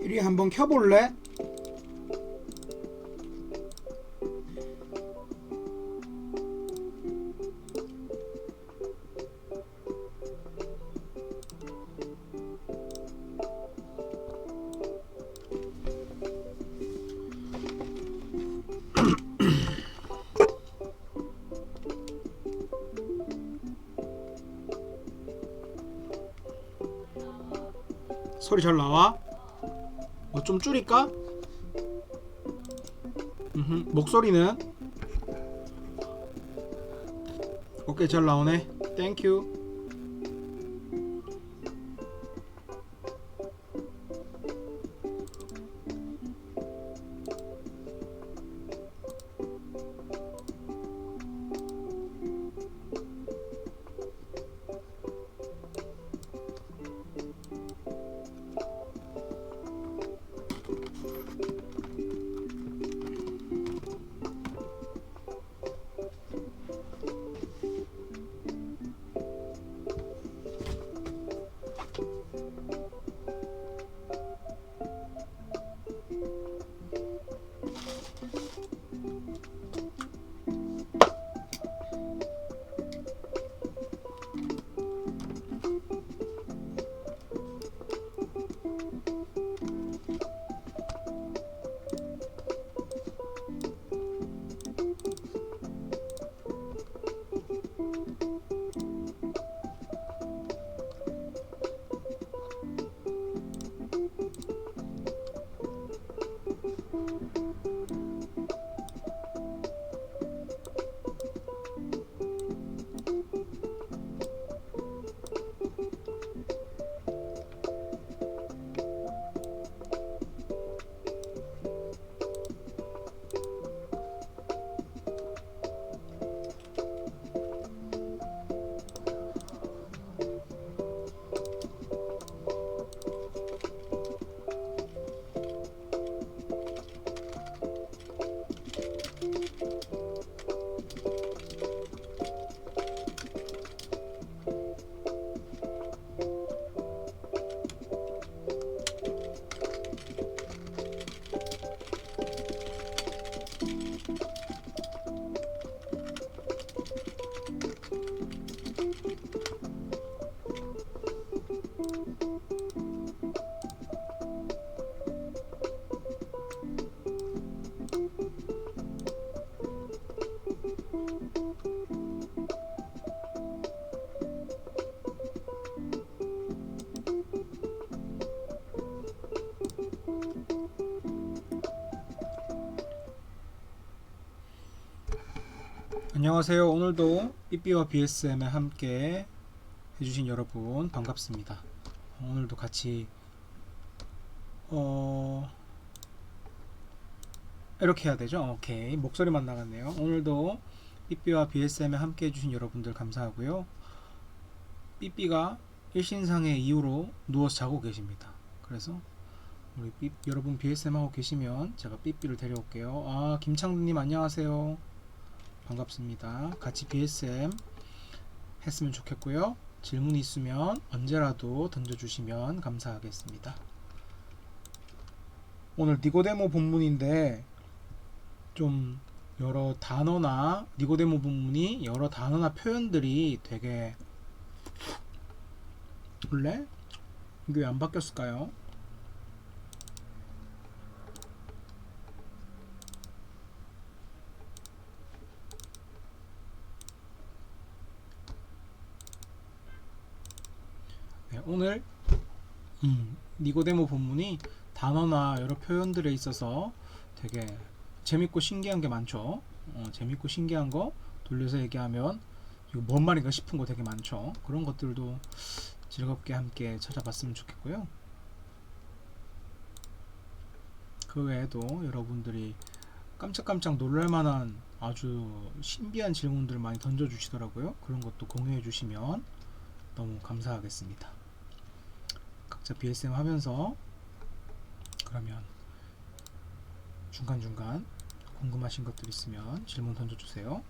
이리 한번 켜볼래? 소리 잘 나와? 뭐 좀 줄일까? 목소리는? 오케이, 잘 나오네. 땡큐. 안녕하세요. 오늘도 삐삐와 BSM에 함께 해주신 여러분 반갑습니다. 오늘도 같이 이렇게 해야 되죠? 오케이, 목소리만 나갔네요. 오늘도 삐삐와 BSM에 함께 해주신 여러분들 감사하고요. 삐삐가 일신상의 이유로 누워서 자고 계십니다. 그래서 우리 여러분 BSM 하고 계시면 제가 삐삐를 데려올게요. 아, 김창두님 안녕하세요. 반갑습니다. 같이 BSM 했으면 좋겠고요. 질문 있으면 언제라도 던져주시면 감사하겠습니다. 오늘 니고데모 본문인데 좀 여러 단어나 니고데모 본문이 여러 단어나 표현들이 되게 원래 이게 왜 안 바뀌었을까요? 네, 오늘 니고데모 본문이 단어나 여러 표현들에 있어서 되게 재밌고 신기한 게 많죠. 재밌고 신기한 거 돌려서 얘기하면 이거 뭔 말인가 싶은 거 되게 많죠. 그런 것들도 즐겁게 함께 찾아봤으면 좋겠고요. 그 외에도 여러분들이 깜짝깜짝 놀랄만한 아주 신비한 질문들 많이 던져주시더라고요. 그런 것도 공유해 주시면 너무 감사하겠습니다. 각자 BSM 하면서 그러면 중간중간 궁금하신 것들 있으면 질문 던져주세요.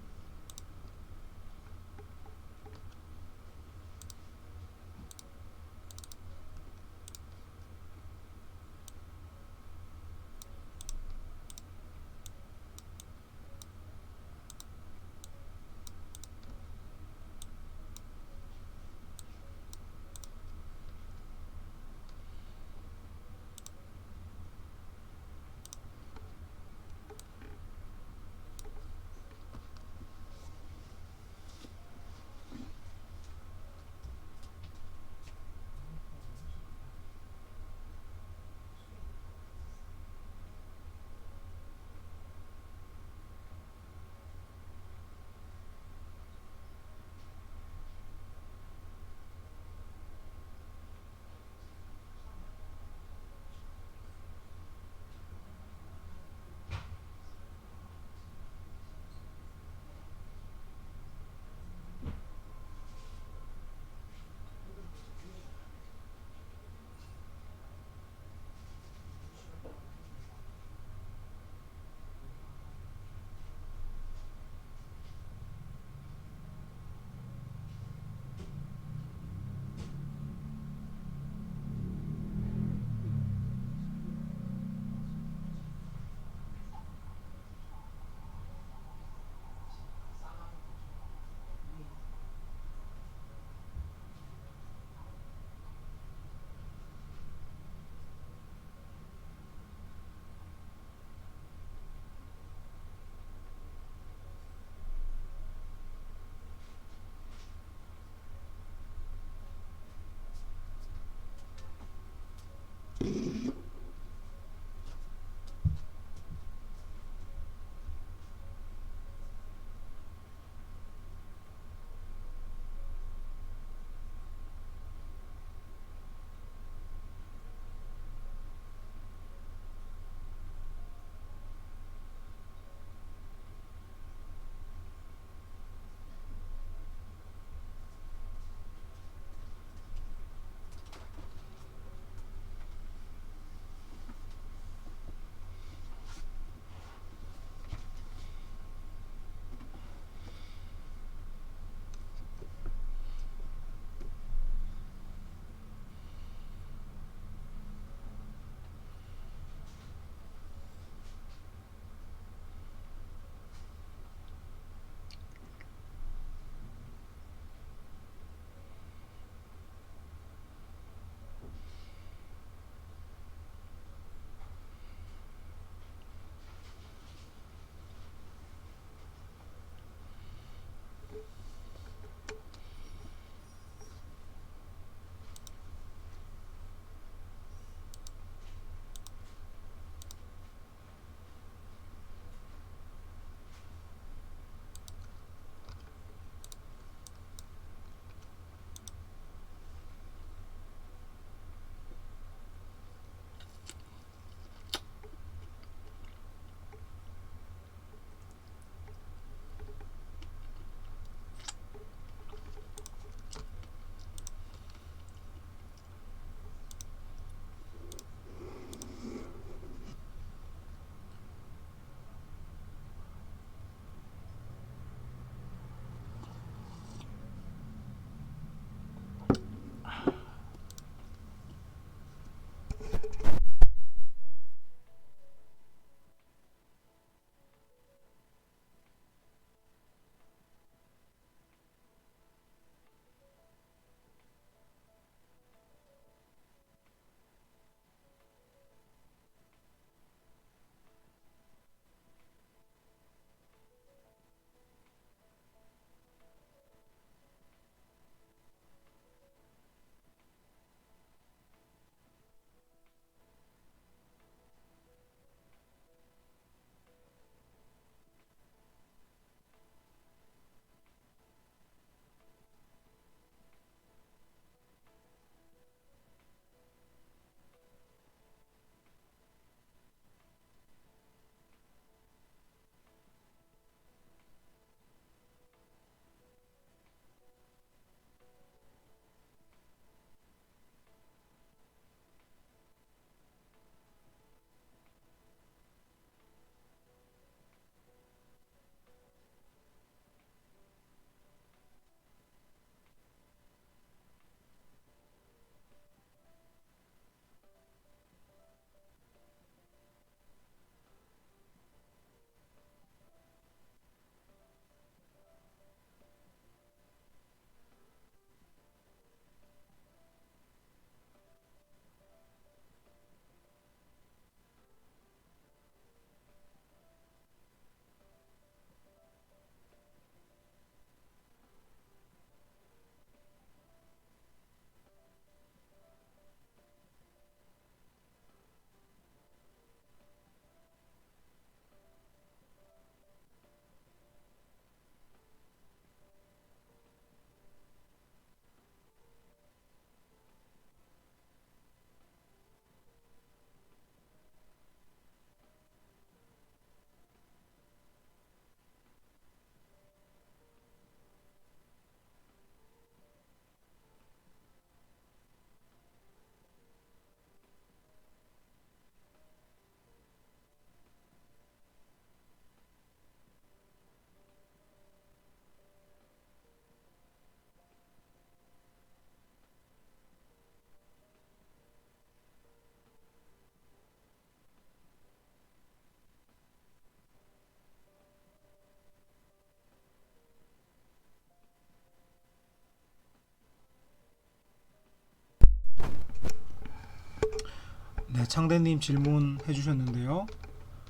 네, 창대님 질문해 주셨는데요.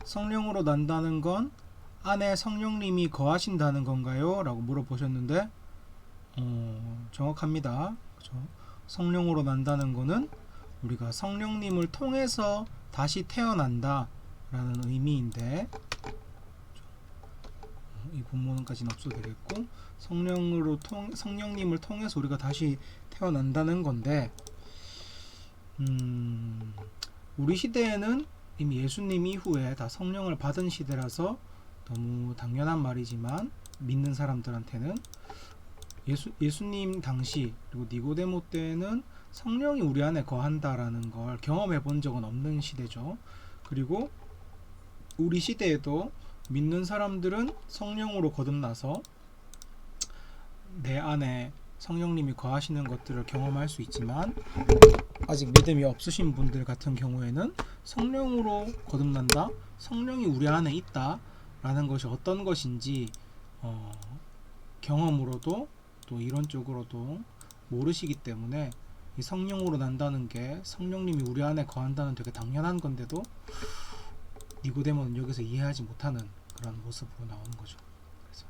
성령으로 난다는 건 안에 성령님이 거하신다는 건가요? 라고 물어보셨는데 정확합니다. 그렇죠? 성령으로 난다는 거는 우리가 성령님을 통해서 다시 태어난다 라는 의미인데, 이 본문까지는 없어도 되겠고, 성령님을 통해서 우리가 다시 태어난다는 건데, 우리 시대에는 이미 예수님 이후에 다 성령을 받은 시대라서 너무 당연한 말이지만, 믿는 사람들한테는 예수님 당시 그리고 니고데모 때는 성령이 우리 안에 거한다라는 걸 경험해 본 적은 없는 시대죠. 그리고 우리 시대에도 믿는 사람들은 성령으로 거듭나서 내 안에 성령님이 거하시는 것들을 경험할 수 있지만, 아직 믿음이 없으신 분들 같은 경우에는 성령으로 거듭난다, 성령이 우리 안에 있다 라는 것이 어떤 것인지 경험으로도 또 이론적으로도 모르시기 때문에, 이 성령으로 난다는 게 성령님이 우리 안에 거한다는 되게 당연한 건데도 니고데모는 여기서 이해하지 못하는 그런 모습으로 나오는 거죠. 그래서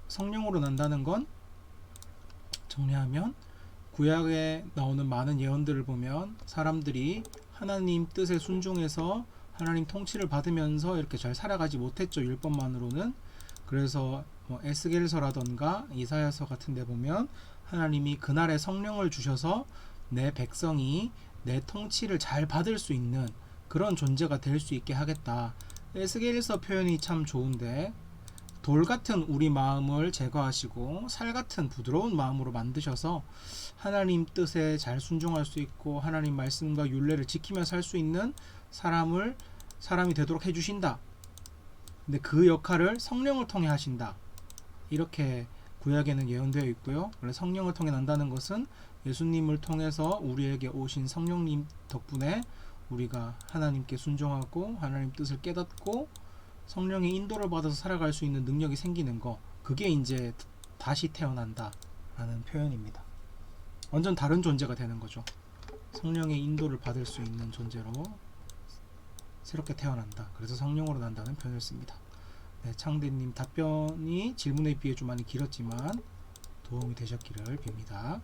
성령으로 난다는 건, 정리하면, 구약에 나오는 많은 예언들을 보면 사람들이 하나님 뜻에 순종해서 하나님 통치를 받으면서 이렇게 잘 살아가지 못했죠, 율법만으로는. 그래서 에스겔서라던가 이사야서 같은 데 보면 하나님이 그날에 성령을 주셔서 내 백성이 내 통치를 잘 받을 수 있는 그런 존재가 될 수 있게 하겠다. 에스겔서 표현이 참 좋은데, 돌 같은 우리 마음을 제거하시고 살 같은 부드러운 마음으로 만드셔서 하나님 뜻에 잘 순종할 수 있고 하나님 말씀과 율례를 지키며 살 수 있는 사람이 되도록 해주신다. 근데 그 역할을 성령을 통해 하신다. 이렇게 구약에는 예언되어 있고요. 원래 성령을 통해 난다는 것은 예수님을 통해서 우리에게 오신 성령님 덕분에 우리가 하나님께 순종하고 하나님 뜻을 깨닫고 성령의 인도를 받아서 살아갈 수 있는 능력이 생기는 거, 그게 이제 다시 태어난다 라는 표현입니다. 완전 다른 존재가 되는 거죠. 성령의 인도를 받을 수 있는 존재로 새롭게 태어난다. 그래서 성령으로 난다는 표현을 씁니다. 네, 창대님 답변이 질문에 비해 좀 많이 길었지만 도움이 되셨기를 빕니다.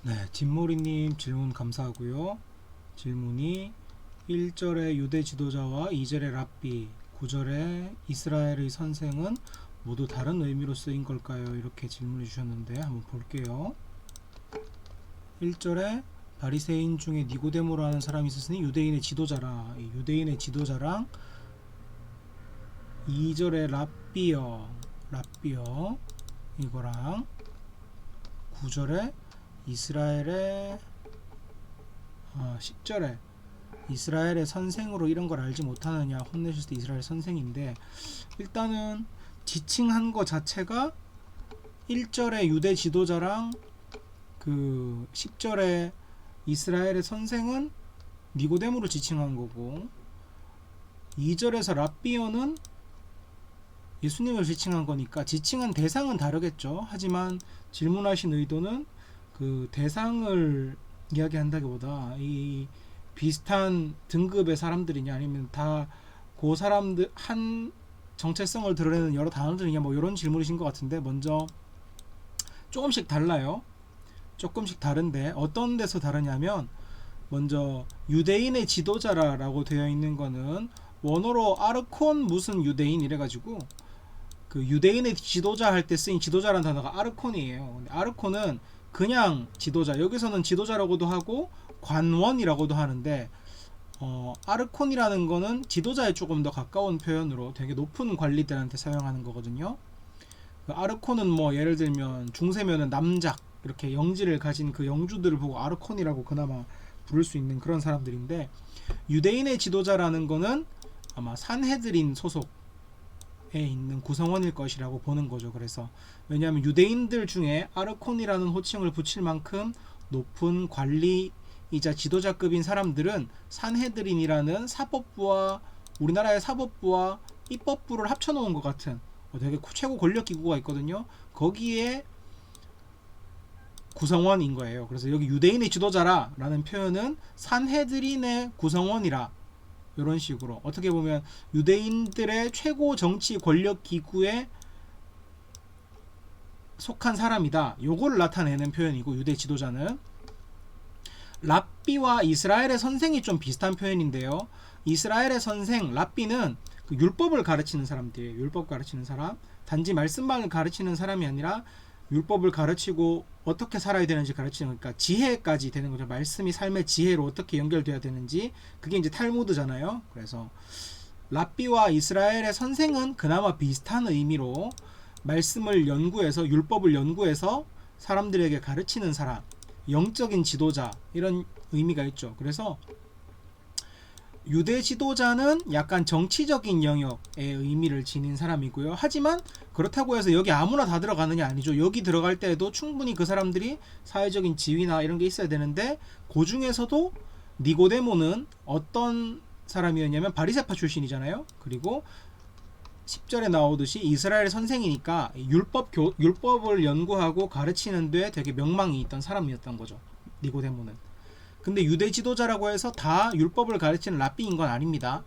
네, 진모리님 질문 감사하고요. 질문이 1절의 유대 지도자와 2절의 랍비, 9절의 이스라엘의 선생은 모두 다른 의미로 쓰인 걸까요? 이렇게 질문해 주셨는데 한번 볼게요. 1절에 바리새인 중에 니고데모라는 사람이 있었으니 유대인의 지도자라. 이 유대인의 지도자랑 2절의 랍비여 이거랑 9절에 이스라엘의 10절에 이스라엘의 선생으로 이런 걸 알지 못하느냐 혼내실 때 이스라엘 선생인데, 일단은 지칭한 거 자체가 1절의 유대 지도자랑 그 10절의 이스라엘의 선생은 니고데모로 지칭한 거고, 2절에서 랍비어는 예수님을 지칭한 거니까 지칭한 대상은 다르겠죠. 하지만 질문하신 의도는 그 대상을 이야기한다기보다 이 비슷한 등급의 사람들이냐 아니면 다 그 사람들 한 정체성을 드러내는 여러 단어들이냐 뭐 이런 질문이신 것 같은데, 먼저 조금씩 달라요. 조금씩 다른데 어떤 데서 다르냐면, 먼저 유대인의 지도자라고 되어 있는 거는 원어로 아르콘 무슨 유대인 이래가지고 그 유대인의 지도자 할 때 쓰인 지도자라는 단어가 아르콘이에요. 근데 아르콘은 그냥 지도자, 여기서는 지도자라고도 하고 관원이라고도 하는데, 아르콘이라는 거는 지도자에 조금 더 가까운 표현으로 되게 높은 관리들한테 사용하는 거거든요. 그 아르콘은 뭐 예를 들면 중세면은 남작 이렇게 영지를 가진 그 영주들을 보고 아르콘이라고 그나마 부를 수 있는 그런 사람들인데, 유대인의 지도자라는 거는 아마 산헤드린 소속에 있는 구성원일 것이라고 보는 거죠. 그래서 왜냐하면 유대인들 중에 아르콘이라는 호칭을 붙일 만큼 높은 관리이자 지도자급인 사람들은 산헤드린이라는 사법부와 우리나라의 사법부와 입법부를 합쳐놓은 것 같은 되게 최고 권력기구가 있거든요. 거기에 구성원인 거예요. 그래서 여기 유대인의 지도자라 라는 표현은 산헤드린의 구성원이라, 이런 식으로 어떻게 보면 유대인들의 최고 정치 권력 기구에 속한 사람이다, 요걸 나타내는 표현이고, 유대 지도자는. 랍비와 이스라엘의 선생이 좀 비슷한 표현인데요, 이스라엘의 선생 랍비는 그 율법을 가르치는 사람들이에요. 율법 가르치는 사람, 단지 말씀만을 가르치는 사람이 아니라 율법을 가르치고 어떻게 살아야 되는지 가르치는, 그러니까 지혜까지 되는 거죠. 말씀이 삶의 지혜로 어떻게 연결돼야 되는지, 그게 이제 탈무드잖아요. 그래서 랍비와 이스라엘의 선생은 그나마 비슷한 의미로 말씀을 연구해서 율법을 연구해서 사람들에게 가르치는 사람, 영적인 지도자, 이런 의미가 있죠. 그래서 유대 지도자는 약간 정치적인 영역의 의미를 지닌 사람이고요. 하지만 그렇다고 해서 여기 아무나 다 들어가느냐 아니죠. 여기 들어갈 때에도 충분히 그 사람들이 사회적인 지위나 이런 게 있어야 되는데, 그 중에서도 니고데모는 어떤 사람이었냐면 바리새파 출신이잖아요. 그리고 10절에 나오듯이 이스라엘 선생이니까 율법을 연구하고 가르치는 데 되게 명망이 있던 사람이었던 거죠, 니고데모는. 근데 유대 지도자라고 해서 다 율법을 가르치는 랍비인 건 아닙니다.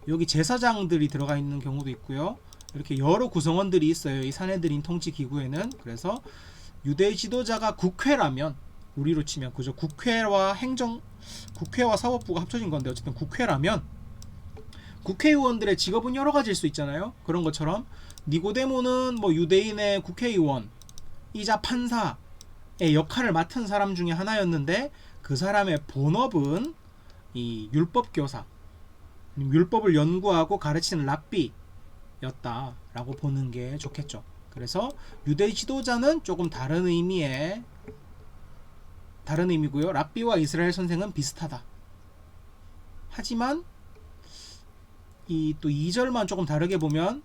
여기 제사장들이 들어가 있는 경우도 있고요. 이렇게 여러 구성원들이 있어요, 이 산헤드린 통치 기구에는. 그래서 유대 지도자가 국회라면, 우리로 치면 그죠, 국회와 사법부가 합쳐진 건데 어쨌든 국회라면 국회의원들의 직업은 여러 가지일 수 있잖아요. 그런 것처럼 니고데모는 뭐 유대인의 국회의원이자 판사의 역할을 맡은 사람 중에 하나였는데, 그 사람의 본업은 이 율법교사, 율법을 연구하고 가르치는 랍비였다라고 보는 게 좋겠죠. 그래서 유대 지도자는 조금 다른 의미고요. 랍비와 이스라엘 선생은 비슷하다. 하지만 또 2절만 조금 다르게 보면,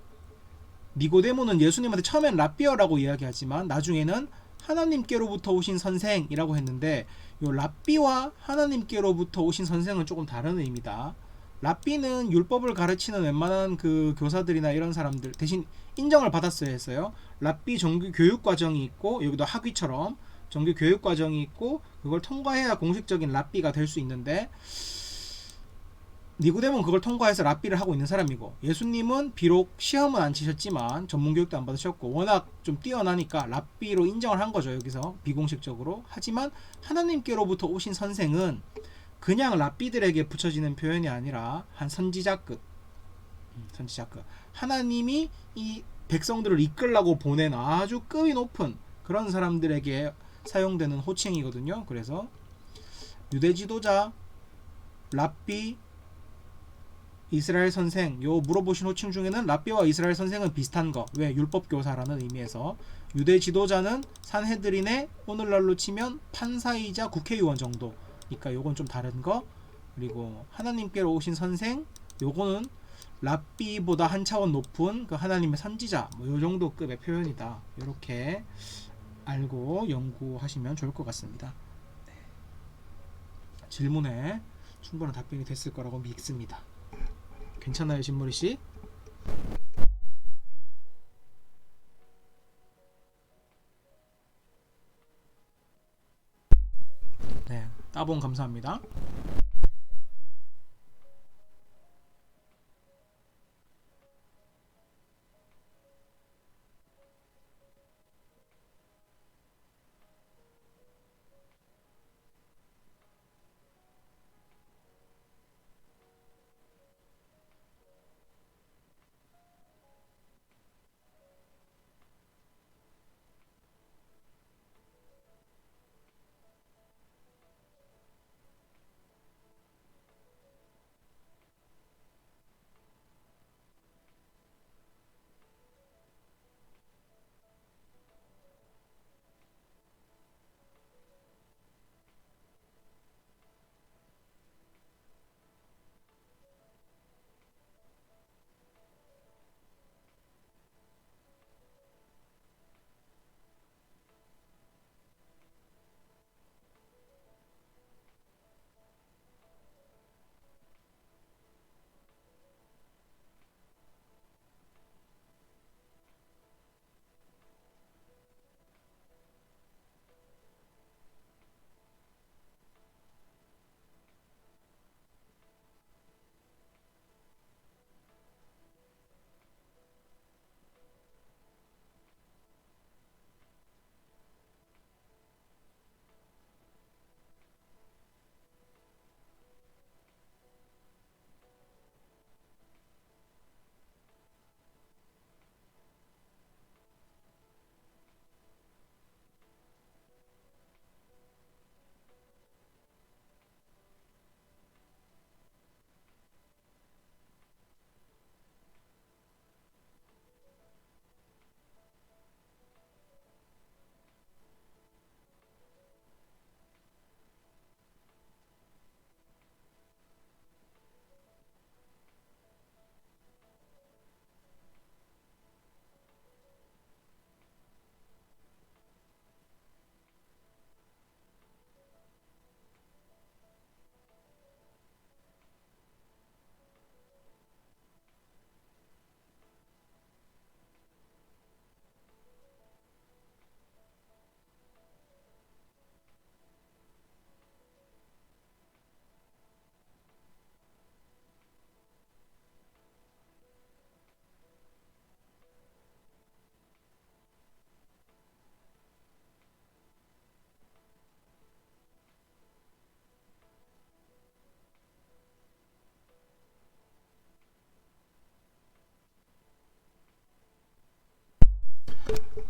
니고데모는 예수님한테 처음엔 랍비어라고 이야기하지만 나중에는 하나님께로부터 오신 선생이라고 했는데, 요 랍비와 하나님께로부터 오신 선생은 조금 다른 의미다. 랍비는 율법을 가르치는 웬만한 그 교사들이나 이런 사람들 대신 인정을 받았어야 했어요. 랍비 정규 교육 과정이 있고, 여기도 학위처럼 정규 교육 과정이 있고, 그걸 통과해야 공식적인 랍비가 될 수 있는데, 니고데모는 그걸 통과해서 랍비를 하고 있는 사람이고, 예수님은 비록 시험은 안 치셨지만 전문 교육도 안 받으셨고 워낙 좀 뛰어나니까 랍비로 인정을 한 거죠, 여기서 비공식적으로. 하지만 하나님께로부터 오신 선생은 그냥 랍비들에게 붙여지는 표현이 아니라 한 선지자급, 선지자급, 하나님이 이 백성들을 이끌라고 보낸 아주 급이 높은 그런 사람들에게 사용되는 호칭이거든요. 그래서 유대 지도자, 랍비, 이스라엘 선생, 요 물어보신 호칭 중에는 랍비와 이스라엘 선생은 비슷한 거. 왜? 율법 교사라는 의미에서. 유대 지도자는 산헤드린의 오늘날로 치면 판사이자 국회의원 정도. 그러니까 요건 좀 다른 거. 그리고 하나님께로 오신 선생, 요거는 랍비보다 한 차원 높은 그 하나님의 선지자, 뭐 요 정도 급의 표현이다. 이렇게 알고 연구하시면 좋을 것 같습니다. 네. 질문에 충분한 답변이 됐을 거라고 믿습니다. 괜찮아요, 진모리 씨? 네, 따봉 감사합니다.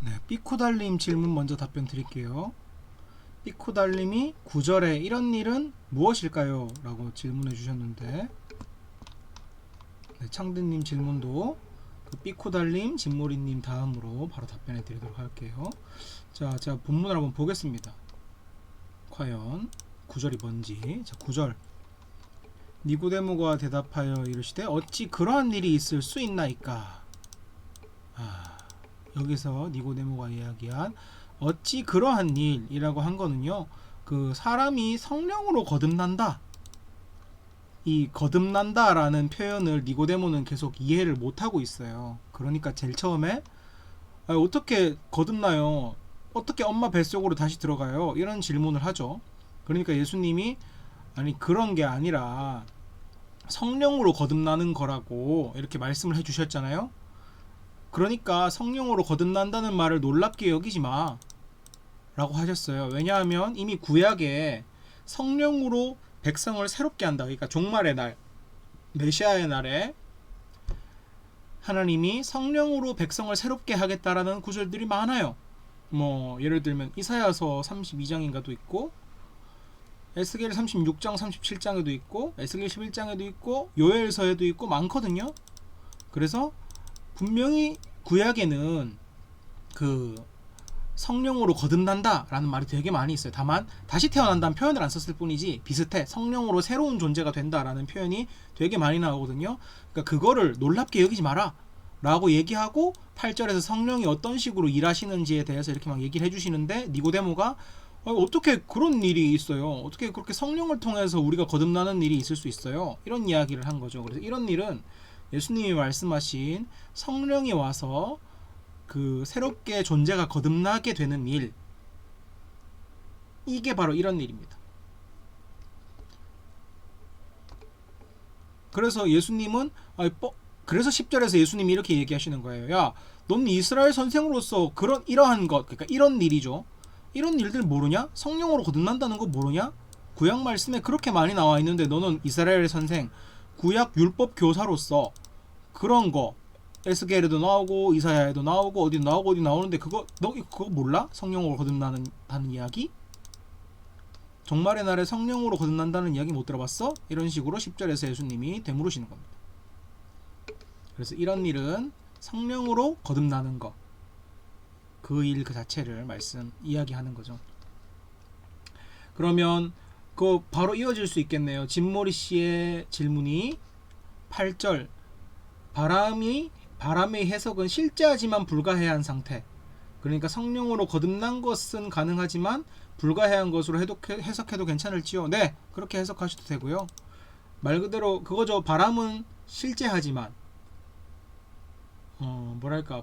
네, 삐코달님 질문 먼저 답변 드릴게요. 삐코달님이 9절에 이런 일은 무엇일까요? 라고 질문해 주셨는데, 네, 창든님 질문도 그 삐코달님, 진모리님 다음으로 바로 답변해 드리도록 할게요. 자, 제가 본문을 한번 보겠습니다. 과연 9절이 뭔지. 자, 9절. 니고데모가 대답하여 이르시되 어찌 그러한 일이 있을 수 있나이까. 여기서 니고데모가 이야기한 어찌 그러한 일이라고 한 거는요, 그 사람이 성령으로 거듭난다, 이 거듭난다 라는 표현을 니고데모는 계속 이해를 못하고 있어요. 그러니까 제일 처음에 어떻게 거듭나요? 어떻게 엄마 뱃속으로 다시 들어가요? 이런 질문을 하죠. 그러니까 예수님이 아니 그런 게 아니라 성령으로 거듭나는 거라고 이렇게 말씀을 해주셨잖아요. 그러니까 성령으로 거듭난다는 말을 놀랍게 여기지 마 라고 하셨어요. 왜냐하면 이미 구약에 성령으로 백성을 새롭게 한다. 그러니까 종말의 날, 메시아의 날에 하나님이 성령으로 백성을 새롭게 하겠다라는 구절들이 많아요. 뭐 예를 들면 이사야서 32장인가도 있고, 에스겔 36장 37장에도 있고, 에스겔 11장에도 있고, 요엘서에도 있고 많거든요. 그래서 분명히 구약에는 그 성령으로 거듭난다 라는 말이 되게 많이 있어요. 다만 다시 태어난다는 표현을 안 썼을 뿐이지 비슷해. 성령으로 새로운 존재가 된다 라는 표현이 되게 많이 나오거든요. 그러니까 그거를 놀랍게 여기지 마라 라고 얘기하고 8절에서 성령이 어떤 식으로 일하시는지에 대해서 이렇게 막 얘기를 해주시는데, 니고데모가 어떻게 그런 일이 있어요? 어떻게 그렇게 성령을 통해서 우리가 거듭나는 일이 있을 수 있어요? 이런 이야기를 한 거죠. 그래서 이런 일은 예수님이 말씀하신 성령이 와서 그 새롭게 존재가 거듭나게 되는 일, 이게 바로 이런 일입니다. 그래서 예수님은 그래서 10절에서 예수님이 이렇게 얘기하시는 거예요. 야, 넌 이스라엘 선생으로서 이러한 것, 그러니까 이런 일이죠. 이런 일들 모르냐? 성령으로 거듭난다는 거 모르냐? 구약 말씀에 그렇게 많이 나와 있는데 너는 이스라엘 선생, 구약 율법 교사로서 그런 거 에스겔에도 나오고 이사야에도 나오고 어디 나오고 어디 나오는데 너 그거 몰라? 성령으로 거듭나는 이야기? 종말의 날에 성령으로 거듭난다는 이야기 못 들어봤어? 이런 식으로 10절에서 예수님이 되물으시는 겁니다. 그래서 이런 일은 성령으로 거듭나는 거, 그 일 그 자체를 이야기하는 거죠. 그러면 그 바로 이어질 수 있겠네요. 진모리 씨의 질문이 8절, 바람의 해석은 실제하지만 불가해한 상태. 그러니까 성령으로 거듭난 것은 가능하지만 불가해한 것으로 해석해도 괜찮을지요? 네, 그렇게 해석하셔도 되고요. 말 그대로 그거죠. 바람은 실제하지만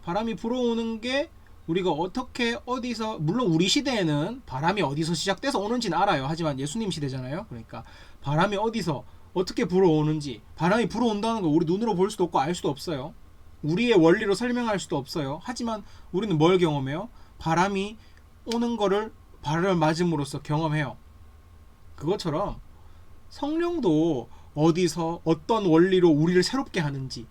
바람이 불어오는 게 우리가 어떻게 어디서, 물론 우리 시대에는 바람이 어디서 시작돼서 오는지는 알아요. 하지만 예수님 시대잖아요. 그러니까 바람이 어디서 어떻게 불어오는지, 바람이 불어온다는 거 우리 눈으로 볼 수도 없고 알 수도 없어요. 우리의 원리로 설명할 수도 없어요. 하지만 우리는 뭘 경험해요? 바람이 오는 거를 바람을 맞음으로써 경험해요. 그것처럼 성령도 어디서 어떤 원리로 우리를 새롭게 하는지,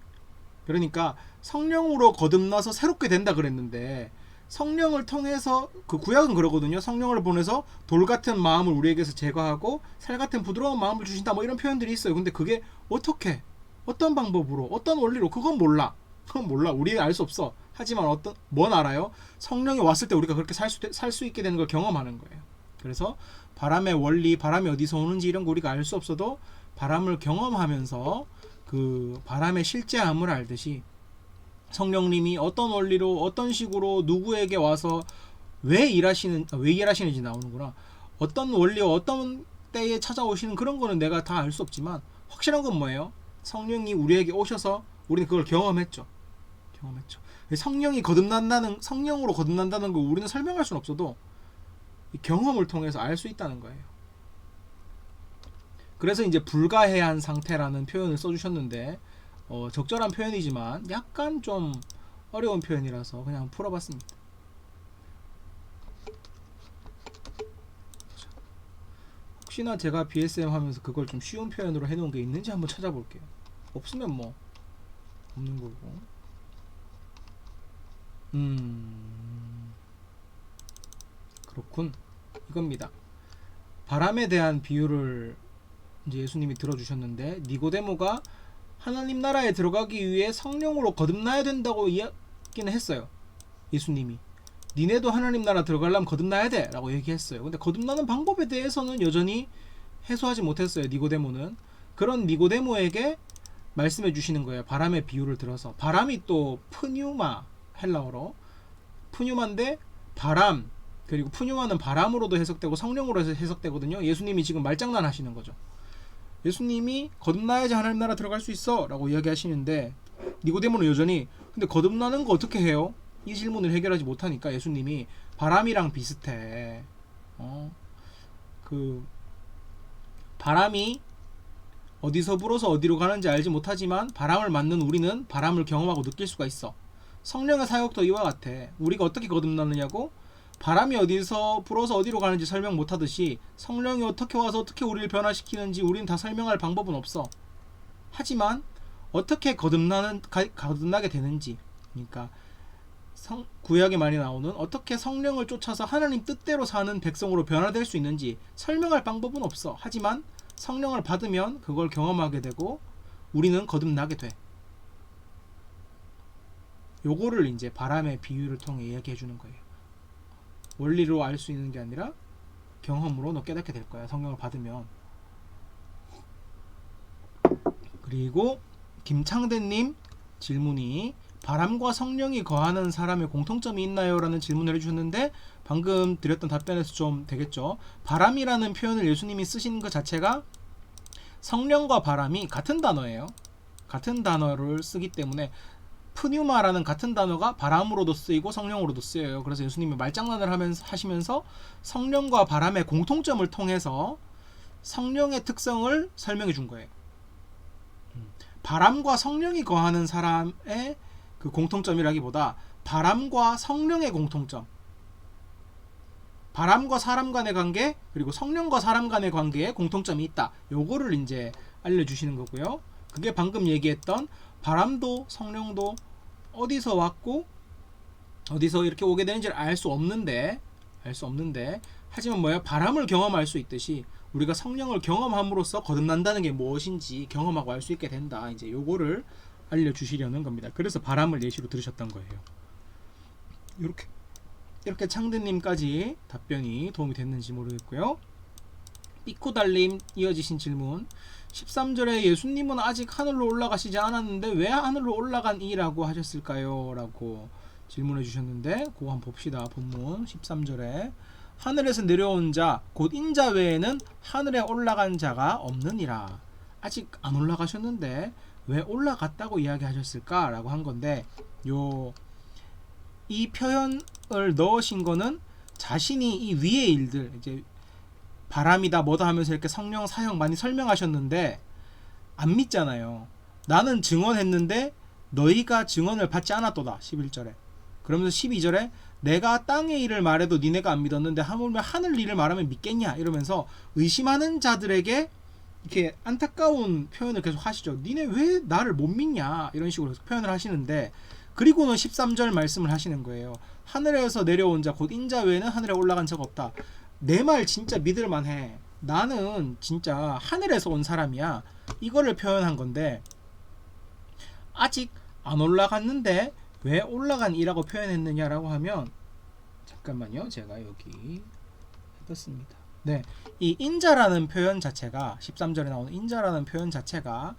그러니까 성령으로 거듭나서 새롭게 된다 그랬는데, 성령을 통해서, 그 구약은 그러거든요. 성령을 보내서 돌 같은 마음을 우리에게서 제거하고 살 같은 부드러운 마음을 주신다, 뭐 이런 표현들이 있어요. 근데 그게 어떻게, 어떤 방법으로, 어떤 원리로, 그건 몰라. 우리는 알 수 없어. 하지만 뭔 알아요? 성령이 왔을 때 우리가 그렇게 살 수 있게 되는 걸 경험하는 거예요. 그래서 바람의 원리, 바람이 어디서 오는지 이런 거 우리가 알 수 없어도 바람을 경험하면서 그 바람의 실제함을 알듯이, 성령님이 어떤 원리로 어떤 식으로 누구에게 와서 왜 일하시는지 나오는구나. 어떤 원리와 어떤 때에 찾아오시는 그런 거는 내가 다 알 수 없지만 확실한 건 뭐예요? 성령이 우리에게 오셔서 우리는 그걸 경험했죠. 성령으로 거듭난다는 거 우리는 설명할 수는 없어도 이 경험을 통해서 알 수 있다는 거예요. 그래서 이제 불가해한 상태라는 표현을 써주셨는데, 적절한 표현이지만 약간 좀 어려운 표현이라서 그냥 풀어봤습니다. 혹시나 제가 BSM 하면서 그걸 좀 쉬운 표현으로 해놓은 게 있는지 한번 찾아볼게요. 없으면 뭐 없는 거고. 그렇군. 이겁니다. 바람에 대한 비유를 이제 예수님이 들어주셨는데, 니고데모가 하나님 나라에 들어가기 위해 성령으로 거듭나야 된다고 이야기는 했어요. 예수님이 니네도 하나님 나라 들어가려면 거듭나야 돼 라고 얘기했어요. 근데 거듭나는 방법에 대해서는 여전히 해소하지 못했어요. 니고데모는. 그런 니고데모에게 말씀해 주시는 거예요. 바람의 비유를 들어서. 바람이 또 푸뉴마, 헬라어로 푸뉴마인데 바람, 그리고 푸뉴마는 바람으로도 해석되고 성령으로 해석되거든요. 예수님이 지금 말장난 하시는 거죠. 예수님이 거듭나야지 하나님 나라 들어갈 수 있어 라고 이야기하시는데, 니고데모는 여전히 근데 거듭나는 거 어떻게 해요? 이 질문을 해결하지 못하니까 예수님이 바람이랑 비슷해. 그 바람이 어디서 불어서 어디로 가는지 알지 못하지만 바람을 맞는 우리는 바람을 경험하고 느낄 수가 있어. 성령의 사역도 이와 같아. 우리가 어떻게 거듭나느냐고? 바람이 어디서 불어서 어디로 가는지 설명 못하듯이 성령이 어떻게 와서 어떻게 우리를 변화시키는지 우리는 다 설명할 방법은 없어. 하지만 어떻게 거듭나게 되는지, 그러니까 구약에 많이 나오는 어떻게 성령을 쫓아서 하나님 뜻대로 사는 백성으로 변화될 수 있는지 설명할 방법은 없어. 하지만 성령을 받으면 그걸 경험하게 되고 우리는 거듭나게 돼. 요거를 이제 바람의 비유를 통해 이야기해 주는 거예요. 원리로 알 수 있는 게 아니라 경험으로 너 깨닫게 될 거야, 성령을 받으면. 그리고 김창대님 질문이 바람과 성령이 거하는 사람의 공통점이 있나요? 라는 질문을 해주셨는데, 방금 드렸던 답변에서 좀 되겠죠. 바람이라는 표현을 예수님이 쓰신 것 자체가 성령과 바람이 같은 단어예요. 같은 단어를 쓰기 때문에 프뉴마라는 같은 단어가 바람으로도 쓰이고 성령으로도 쓰여요. 그래서 예수님이 말장난을 하시면서 성령과 바람의 공통점을 통해서 성령의 특성을 설명해 준 거예요. 바람과 성령이 거하는 사람의 그 공통점이라기보다 바람과 성령의 공통점, 바람과 사람 간의 관계, 그리고 성령과 사람 간의 관계에 공통점이 있다. 요거를 이제 알려주시는 거고요. 그게 방금 얘기했던 바람도 성령도 어디서 왔고 어디서 이렇게 오게 되는지를 알 수 없는데 하지만 뭐야, 바람을 경험할 수 있듯이 우리가 성령을 경험함으로써 거듭난다는 게 무엇인지 경험하고 알 수 있게 된다. 이제 요거를 알려주시려는 겁니다. 그래서 바람을 예시로 들으셨던 거예요. 이렇게 창대님까지 답변이 도움이 됐는지 모르겠고요. 삐꾸달님 이어지신 질문, 13절에 예수님은 아직 하늘로 올라가시지 않았는데 왜 하늘로 올라간 이라고 하셨을까요? 라고 질문해 주셨는데, 그거 한번 봅시다. 본문 13절에 하늘에서 내려온 자 곧 인자 외에는 하늘에 올라간 자가 없느니라. 아직 안 올라가셨는데 왜 올라갔다고 이야기하셨을까? 라고 한 건데, 이 표현을 넣으신 거는 자신이 이 위의 일들, 이제 바람이다 뭐다 하면서 이렇게 성령 사역 많이 설명하셨는데 안 믿잖아요. 나는 증언했는데 너희가 증언을 받지 않았도다. 11절에. 그러면서 12절에 내가 땅의 일을 말해도 니네가 안 믿었는데 하물며 하늘 일을 말하면 믿겠냐 이러면서 의심하는 자들에게 이렇게 안타까운 표현을 계속 하시죠. 니네 왜 나를 못 믿냐 이런 식으로 표현을 하시는데, 그리고는 13절 말씀을 하시는 거예요. 하늘에서 내려온 자 곧 인자 외에는 하늘에 올라간 적 없다. 내 말 진짜 믿을만해. 나는 진짜 하늘에서 온 사람이야. 이거를 표현한 건데 아직 안 올라갔는데 왜 올라간 이라고 표현했느냐라고 하면, 잠깐만요. 제가 여기 해뒀습니다. 네, 이 인자라는 표현 자체가 13절에 나오는 인자라는 표현 자체가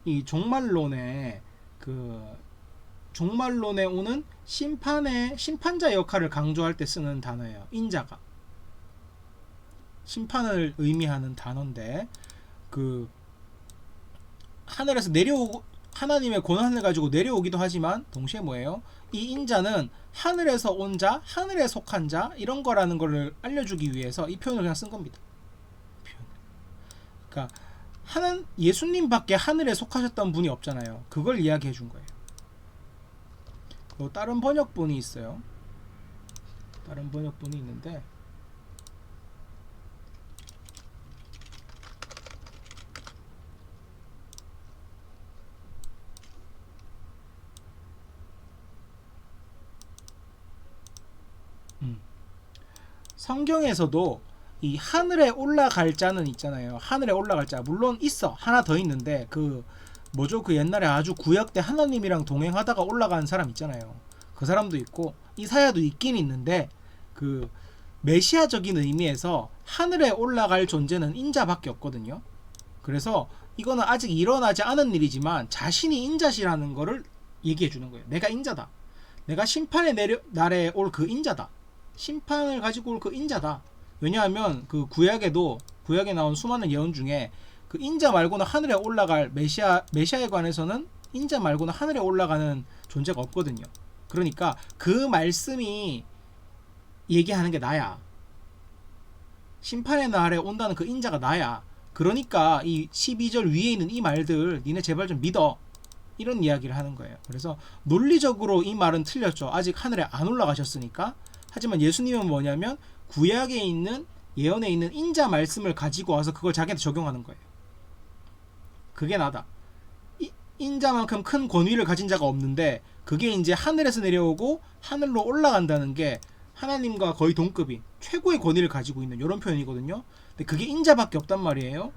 이 종말론에 오는 심판자 역할을 강조할 때 쓰는 단어예요. 인자가 심판을 의미하는 단어인데, 하늘에서 내려오고 하나님의 권한을 가지고 내려오기도 하지만 동시에 뭐예요? 이 인자는 하늘에서 온 자, 하늘에 속한 자 이런 거라는 거를 알려주기 위해서 이 표현을 그냥 쓴 겁니다. 그러니까 예수님밖에 하늘에 속하셨던 분이 없잖아요. 그걸 이야기해 준 거예요. 다른 번역본이 있어요. 다른 번역본이 있는데, 성경에서도 이 하늘에 올라갈 자는 있잖아요. 하늘에 올라갈 자 물론 있어. 하나 더 있는데 그 옛날에 아주 구약 때 하나님이랑 동행하다가 올라간 사람 있잖아요. 그 사람도 있고 이사야도 있긴 있는데, 그 메시아적인 의미에서 하늘에 올라갈 존재는 인자밖에 없거든요. 그래서 이거는 아직 일어나지 않은 일이지만 자신이 인자시라는 거를 얘기해 주는 거예요. 내가 인자다. 내가 심판의 날에 올 그 인자다. 심판을 가지고 올 그 인자다. 왜냐하면 그 구약에 나온 수많은 예언 중에 그 인자 말고는 하늘에 올라갈 메시아에 관해서는 인자 말고는 하늘에 올라가는 존재가 없거든요. 그러니까 그 말씀이 얘기하는 게 나야. 심판의 날에 온다는 그 인자가 나야. 그러니까 이 12절 위에 있는 이 말들 니네 제발 좀 믿어, 이런 이야기를 하는 거예요. 그래서 논리적으로 이 말은 틀렸죠. 아직 하늘에 안 올라가셨으니까. 하지만 예수님은 뭐냐면 구약에 있는 예언에 있는 인자 말씀을 가지고 와서 그걸 자기한테 적용하는 거예요. 그게 나다. 인자만큼 큰 권위를 가진 자가 없는데 그게 이제 하늘에서 내려오고 하늘로 올라간다는 게 하나님과 거의 동급인 최고의 권위를 가지고 있는 이런 표현이거든요. 근데 그게 인자밖에 없단 말이에요.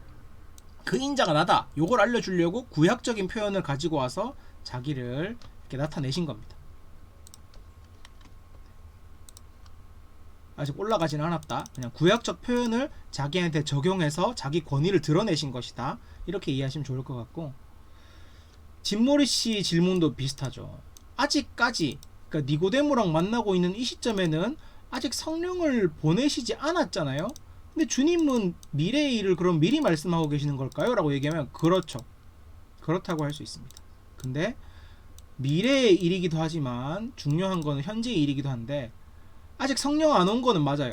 그 인자가 나다, 요걸 알려주려고 구약적인 표현을 가지고 와서 자기를 이렇게 나타내신 겁니다. 아직 올라가지는 않았다. 그냥 구약적 표현을 자기한테 적용해서 자기 권위를 드러내신 것이다. 이렇게 이해하시면 좋을 것 같고, 진모리 씨 질문도 비슷하죠. 아직까지 그러니까 니고데모랑 만나고 있는 이 시점에는 아직 성령을 보내시지 않았잖아요. 근데 주님은 미래의 일을 그럼 미리 말씀하고 계시는 걸까요? 라고 얘기하면 그렇죠. 그렇다고 할 수 있습니다. 근데 미래의 일이기도 하지만 중요한 거는 현재의 일이기도 한데, 아직 성령 안 온 거는 맞아요.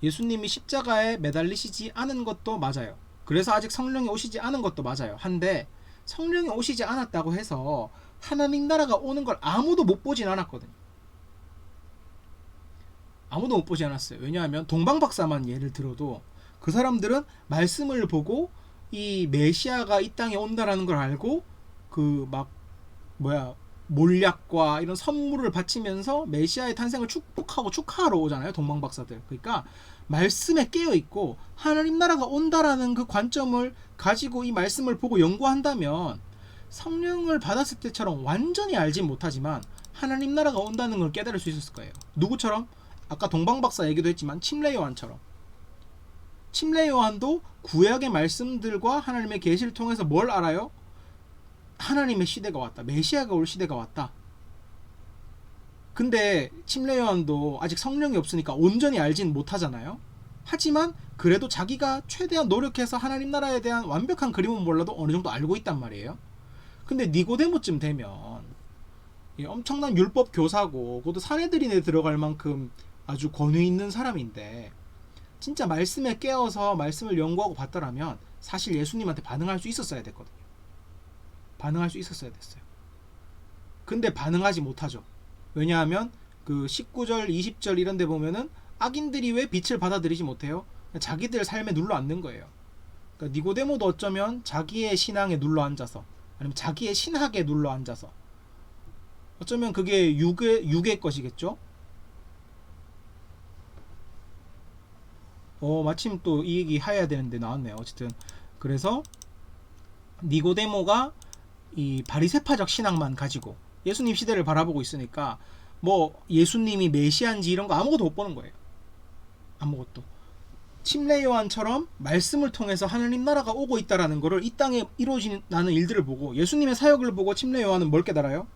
예수님이 십자가에 매달리시지 않은 것도 맞아요. 그래서 아직 성령이 오시지 않은 것도 맞아요. 한데 성령이 오시지 않았다고 해서 하나님 나라가 오는 걸 아무도 못 보진 않았거든요. 아무도 못 보지 않았어요. 왜냐하면 동방박사만 예를 들어도 그 사람들은 말씀을 보고 이 메시아가 이 땅에 온다라는 걸 알고 그 막 몰약과 이런 선물을 바치면서 메시아의 탄생을 축복하고 축하하러 오잖아요. 동방박사들. 그러니까 말씀에 깨어있고 하나님 나라가 온다라는 그 관점을 가지고 이 말씀을 보고 연구한다면 성령을 받았을 때처럼 완전히 알진 못하지만 하나님 나라가 온다는 걸 깨달을 수 있었을 거예요. 누구처럼? 아까 동방박사 얘기도 했지만 침례요한처럼. 침례요한도 구약의 말씀들과 하나님의 계시를 통해서 뭘 알아요? 하나님의 시대가 왔다. 메시아가 올 시대가 왔다. 근데 침례요한도 아직 성령이 없으니까 온전히 알진 못하잖아요. 하지만 그래도 자기가 최대한 노력해서 하나님 나라에 대한 완벽한 그림은 몰라도 어느 정도 알고 있단 말이에요. 근데 니고데모쯤 되면 엄청난 율법 교사고 그것도 사내들인에 들어갈 만큼 아주 권위 있는 사람인데 진짜 말씀에 깨어서 말씀을 연구하고 봤더라면 사실 예수님한테 반응할 수 있었어야 됐거든요. 반응할 수 있었어야 됐어요. 근데 반응하지 못하죠. 왜냐하면 그 19절 20절 이런 데 보면은 악인들이 왜 빛을 받아들이지 못해요? 자기들 삶에 눌러 앉는 거예요. 그러니까 니고데모도 어쩌면 자기의 신앙에 눌러 앉아서 아니면 자기의 신학에 눌러 앉아서 어쩌면 그게 육의 것이겠죠. 마침 또 이 얘기 해야 되는데 나왔네요. 어쨌든 그래서 니고데모가 이 바리새파적 신앙만 가지고 예수님 시대를 바라보고 있으니까 뭐 예수님이 메시아인지 이런 거 아무것도 못 보는 거예요. 아무것도. 침례요한처럼 말씀을 통해서 하나님 나라가 오고 있다라는 거를 이 땅에 이루어지는 일들을 보고 예수님의 사역을 보고 침례요한은 뭘 깨달아요?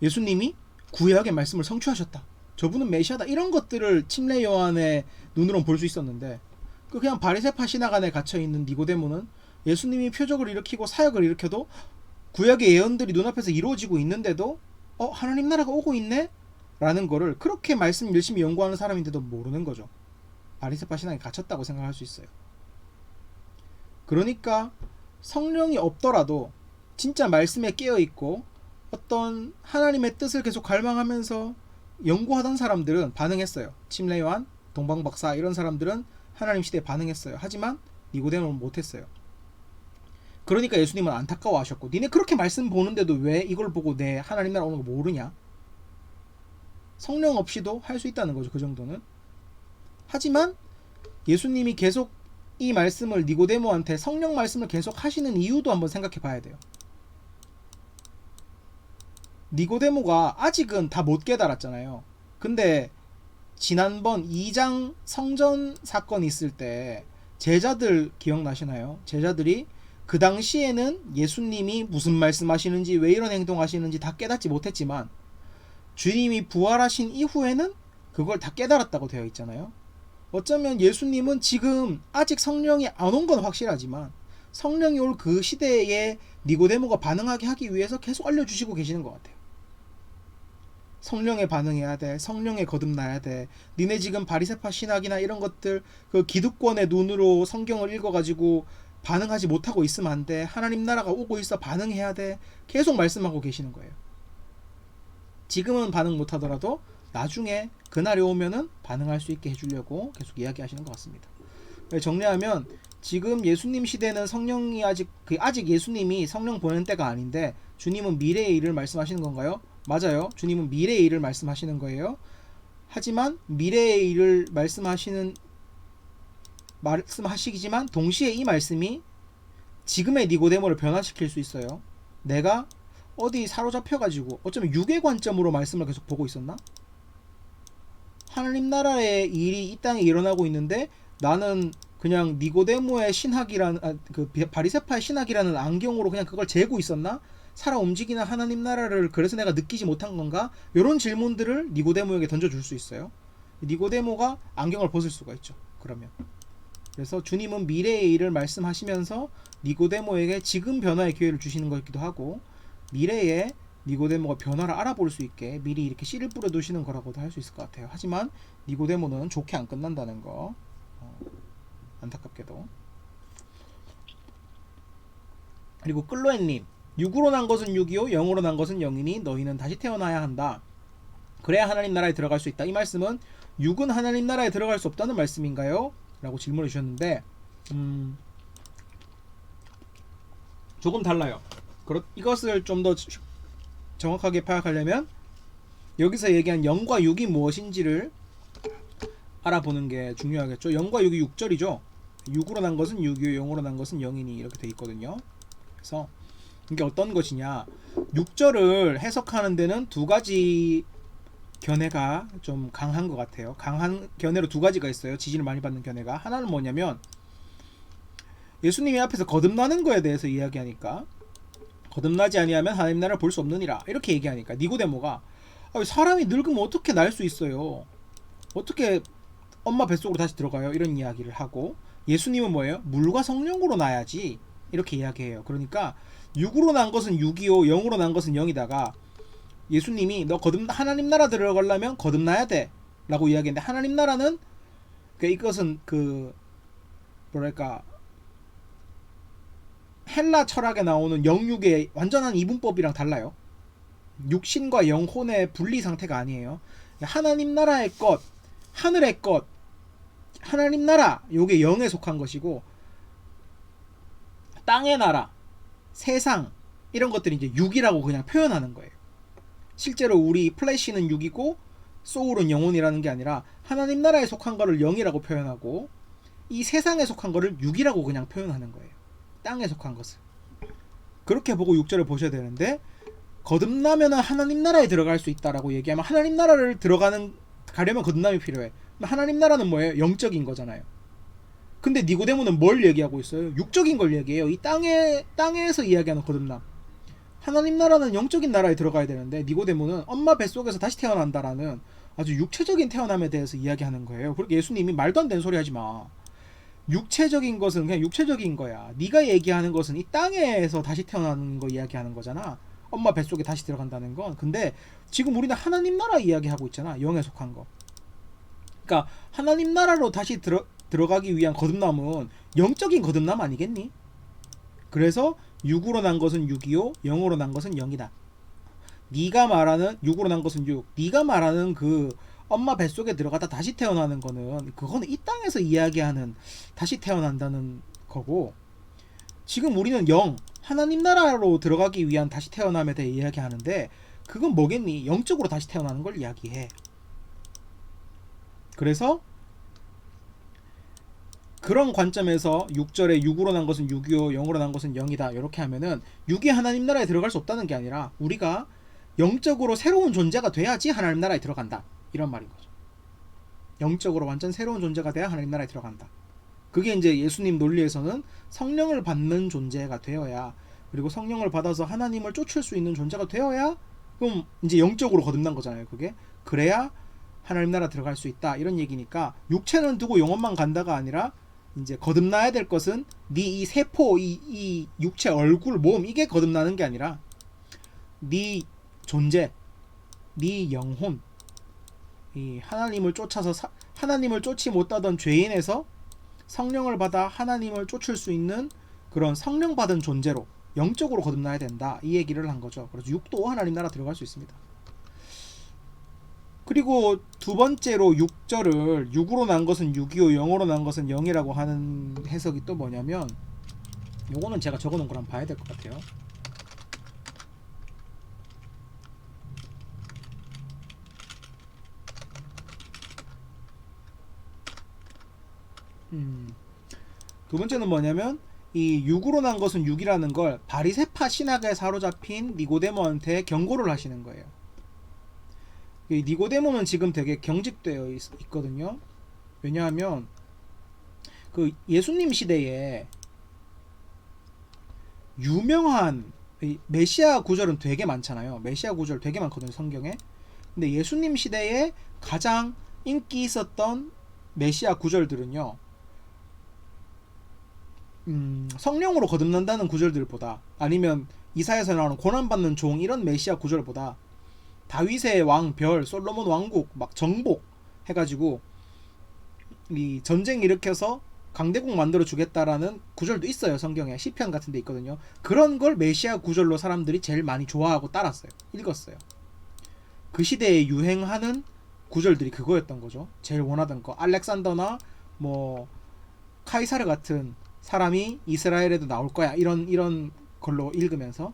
예수님이 구약의 말씀을 성취하셨다. 저분은 메시아다. 이런 것들을 침례요한의 눈으로는 볼 수 있었는데 그냥 바리새파 신학 안에 갇혀있는 니고데모는 예수님이 표적을 일으키고 사역을 일으켜도 구약의 예언들이 눈앞에서 이루어지고 있는데도 하나님 나라가 오고 있네? 라는 거를 그렇게 말씀 열심히 연구하는 사람인데도 모르는 거죠. 바리새파 신앙에 갇혔다고 생각할 수 있어요. 그러니까 성령이 없더라도 진짜 말씀에 깨어있고 어떤 하나님의 뜻을 계속 갈망하면서 연구하던 사람들은 반응했어요. 침례요한, 동방박사 이런 사람들은 하나님 시대에 반응했어요. 하지만 니고데모는 못했어요. 그러니까 예수님은 안타까워하셨고 니네 그렇게 말씀 보는데도 왜 이걸 보고 내 하나님 나라 오는 거 모르냐? 성령 없이도 할 수 있다는 거죠. 그 정도는. 하지만 예수님이 계속 이 말씀을 니고데모한테 성령 말씀을 계속 하시는 이유도 한번 생각해 봐야 돼요. 니고데모가 아직은 다 못 깨달았잖아요. 근데 지난번 2장 성전 사건이 있을 때 제자들 기억나시나요? 제자들이 그 당시에는 예수님이 무슨 말씀하시는지 왜 이런 행동하시는지 다 깨닫지 못했지만 주님이 부활하신 이후에는 그걸 다 깨달았다고 되어 있잖아요. 어쩌면 예수님은 지금 아직 성령이 안 온 건 확실하지만 성령이 올 그 시대에 니고데모가 반응하게 하기 위해서 계속 알려주시고 계시는 것 같아요. 성령에 반응해야 돼. 성령에 거듭나야 돼. 니네 지금 바리새파 신학이나 이런 것들 그 기득권의 눈으로 성경을 읽어가지고 반응하지 못하고 있으면 안 돼. 하나님 나라가 오고 있어. 반응해야 돼. 계속 말씀하고 계시는 거예요. 지금은 반응 못하더라도 나중에 그날이 오면은 반응할 수 있게 해주려고 계속 이야기하시는 것 같습니다. 정리하면 지금 예수님 시대는 성령이 아직 예수님이 성령 보낸 때가 아닌데 주님은 미래의 일을 말씀하시는 건가요? 맞아요. 주님은 미래의 일을 말씀하시는 거예요. 하지만 미래의 일을 말씀하시지만 동시에 이 말씀이 지금의 니고데모를 변화시킬 수 있어요. 내가 어디 사로잡혀가지고 어쩌면 육의 관점으로 말씀을 계속 보고 있었나? 하나님 나라의 일이 이 땅에 일어나고 있는데 나는 그냥 니고데모의 신학이라는 그 바리새파의 신학이라는 안경으로 그냥 그걸 재고 있었나? 살아 움직이는 하나님 나라를 그래서 내가 느끼지 못한 건가? 이런 질문들을 니고데모에게 던져줄 수 있어요. 니고데모가 안경을 벗을 수가 있죠. 그러면 그래서 주님은 미래의 일을 말씀하시면서 니고데모에게 지금 변화의 기회를 주시는 것이기도 하고 미래에 니고데모가 변화를 알아볼 수 있게 미리 이렇게 씨를 뿌려 두시는 거라고도 할 수 있을 것 같아요. 하지만 니고데모는 좋게 안 끝난다는 거 안타깝게도. 그리고 끌로엔님, 육으로 난 것은 육이요 영으로 난 것은 영이니 너희는 다시 태어나야 한다. 그래야 하나님 나라에 들어갈 수 있다. 이 말씀은 육은 하나님 나라에 들어갈 수 없다는 말씀인가요? 라고 질문을 주셨는데 조금 달라요. 이것을 좀 더 정확하게 파악하려면 여기서 얘기한 영과 육이 무엇인지를 알아보는 게 중요하겠죠. 영과 육이 6절이죠. 육으로 난 것은 육이요 영으로 난 것은 영이니 이렇게 돼 있거든요. 그래서 이게 어떤 것이냐, 6절을 해석하는 데는 두 가지 견해가 좀 강한 것 같아요. 강한 견해로 두 가지가 있어요. 지지를 많이 받는 견해가. 하나는 뭐냐면 예수님이 앞에서 거듭나는 거에 대해서 이야기하니까 거듭나지 아니하면 하나님 나라를 볼 수 없느니라 이렇게 얘기하니까 니고데모가 사람이 늙으면 어떻게 날 수 있어요? 어떻게 엄마 뱃속으로 다시 들어가요? 이런 이야기를 하고 예수님은 뭐예요? 물과 성령으로 나야지 이렇게 이야기해요. 그러니까 육으로 난 것은 육이요 영으로 난 것은 영이다가 예수님이 너 하나님 나라 들어가려면 거듭나야 돼 라고 이야기했는데 하나님 나라는 이것은 뭐랄까 헬라 철학에 나오는 영육의 완전한 이분법이랑 달라요. 육신과 영혼의 분리 상태가 아니에요. 하나님 나라의 것, 하늘의 것, 하나님 나라 요게 영에 속한 것이고 땅의 나라, 세상 이런 것들이 이제 육이라고 그냥 표현하는 거예요. 실제로 우리 플래시는 육이고 소울은 영혼이라는 게 아니라 하나님 나라에 속한 거를 영이라고 표현하고 이 세상에 속한 거를 육이라고 그냥 표현하는 거예요. 땅에 속한 것을. 그렇게 보고 6절을 보셔야 되는데 거듭나면 하나님 나라에 들어갈 수 있다라고 얘기하면 하나님 나라를 가려면 거듭남이 필요해. 하나님 나라는 뭐예요? 영적인 거잖아요. 근데 니고데모는 뭘 얘기하고 있어요? 육적인 걸 얘기해요. 이 땅에서 이야기하는 거듭남. 하나님 나라는 영적인 나라에 들어가야 되는데 니고데모는 엄마 뱃속에서 다시 태어난다라는 아주 육체적인 태어남에 대해서 이야기하는 거예요. 그리고 예수님이 말도 안 되는 소리 하지 마. 육체적인 것은 그냥 육체적인 거야. 네가 얘기하는 것은 이 땅에서 다시 태어나는 거 이야기하는 거잖아. 엄마 뱃속에 다시 들어간다는 건. 근데 지금 우리는 하나님 나라 이야기하고 있잖아. 영에 속한 거. 그러니까 하나님 나라로 다시 들어가기 위한 거듭남은 영적인 거듭남 아니겠니? 그래서 육으로 난 것은 육이요 영으로 난 것은 영이다. 네가 말하는 육으로 난 것은 육. 네가 말하는 엄마 뱃속에 들어갔다 다시 태어나는 거는 그거는 이 땅에서 이야기하는 다시 태어난다는 거고 지금 우리는 영, 하나님 나라로 들어가기 위한 다시 태어남에 대해 이야기하는데 그건 뭐겠니? 영적으로 다시 태어나는 걸 이야기해. 그래서 그런 관점에서 6절에 육으로 난 것은 육이요 영으로 난 것은 영이다 이렇게 하면은 육이 하나님 나라에 들어갈 수 없다는 게 아니라 우리가 영적으로 새로운 존재가 돼야지 하나님 나라에 들어간다 이런 말인 거죠. 영적으로 완전 새로운 존재가 돼야 하나님 나라에 들어간다. 그게 이제 예수님 논리에서는 성령을 받는 존재가 되어야 그리고 성령을 받아서 하나님을 쫓을 수 있는 존재가 되어야 그럼 이제 영적으로 거듭난 거잖아요. 그게 그래야 하나님 나라 들어갈 수 있다 이런 얘기니까 육체는 두고 영혼만 간다가 아니라 이제 거듭나야 될 것은 네 이 세포 이 육체 얼굴 몸 이게 거듭나는 게 아니라 네 존재 네 영혼 이 하나님을 쫓아서 하나님을 쫓지 못하던 죄인에서 성령을 받아 하나님을 쫓을 수 있는 그런 성령 받은 존재로 영적으로 거듭나야 된다, 이 얘기를 한 거죠. 그래서 6도 하나님 나라 들어갈 수 있습니다. 그리고 두 번째로 6절을 6으로 난 것은 6이요 0으로 난 것은 0이라고 하는 해석이 또 뭐냐면, 요거는 제가 적어놓은 걸 한번 봐야 될 것 같아요. 두 번째는 뭐냐면, 이 6으로 난 것은 6이라는 걸 바리새파 신학에 사로잡힌 니고데모한테 경고를 하시는 거예요. 이 니고데모는 지금 되게 경직되어 있거든요. 왜냐하면 그 예수님 시대에 유명한 메시아 구절은 되게 많잖아요. 메시아 구절 되게 많거든요, 성경에. 근데 예수님 시대에 가장 인기 있었던 메시아 구절들은요, 성령으로 거듭난다는 구절들보다, 아니면 이사야에서 나오는 고난받는 종, 이런 메시아 구절보다 다윗의 왕, 별, 솔로몬 왕국 막 정복 해가지고 이 전쟁 일으켜서 강대국 만들어 주겠다라는 구절도 있어요. 성경에 시편 같은 데 있거든요. 그런 걸 메시아 구절로 사람들이 제일 많이 좋아하고 따랐어요. 읽었어요. 그 시대에 유행하는 구절들이 그거였던 거죠. 제일 원하던 거. 알렉산더나 뭐 카이사르 같은 사람이 이스라엘에도 나올 거야, 이런 걸로 읽으면서,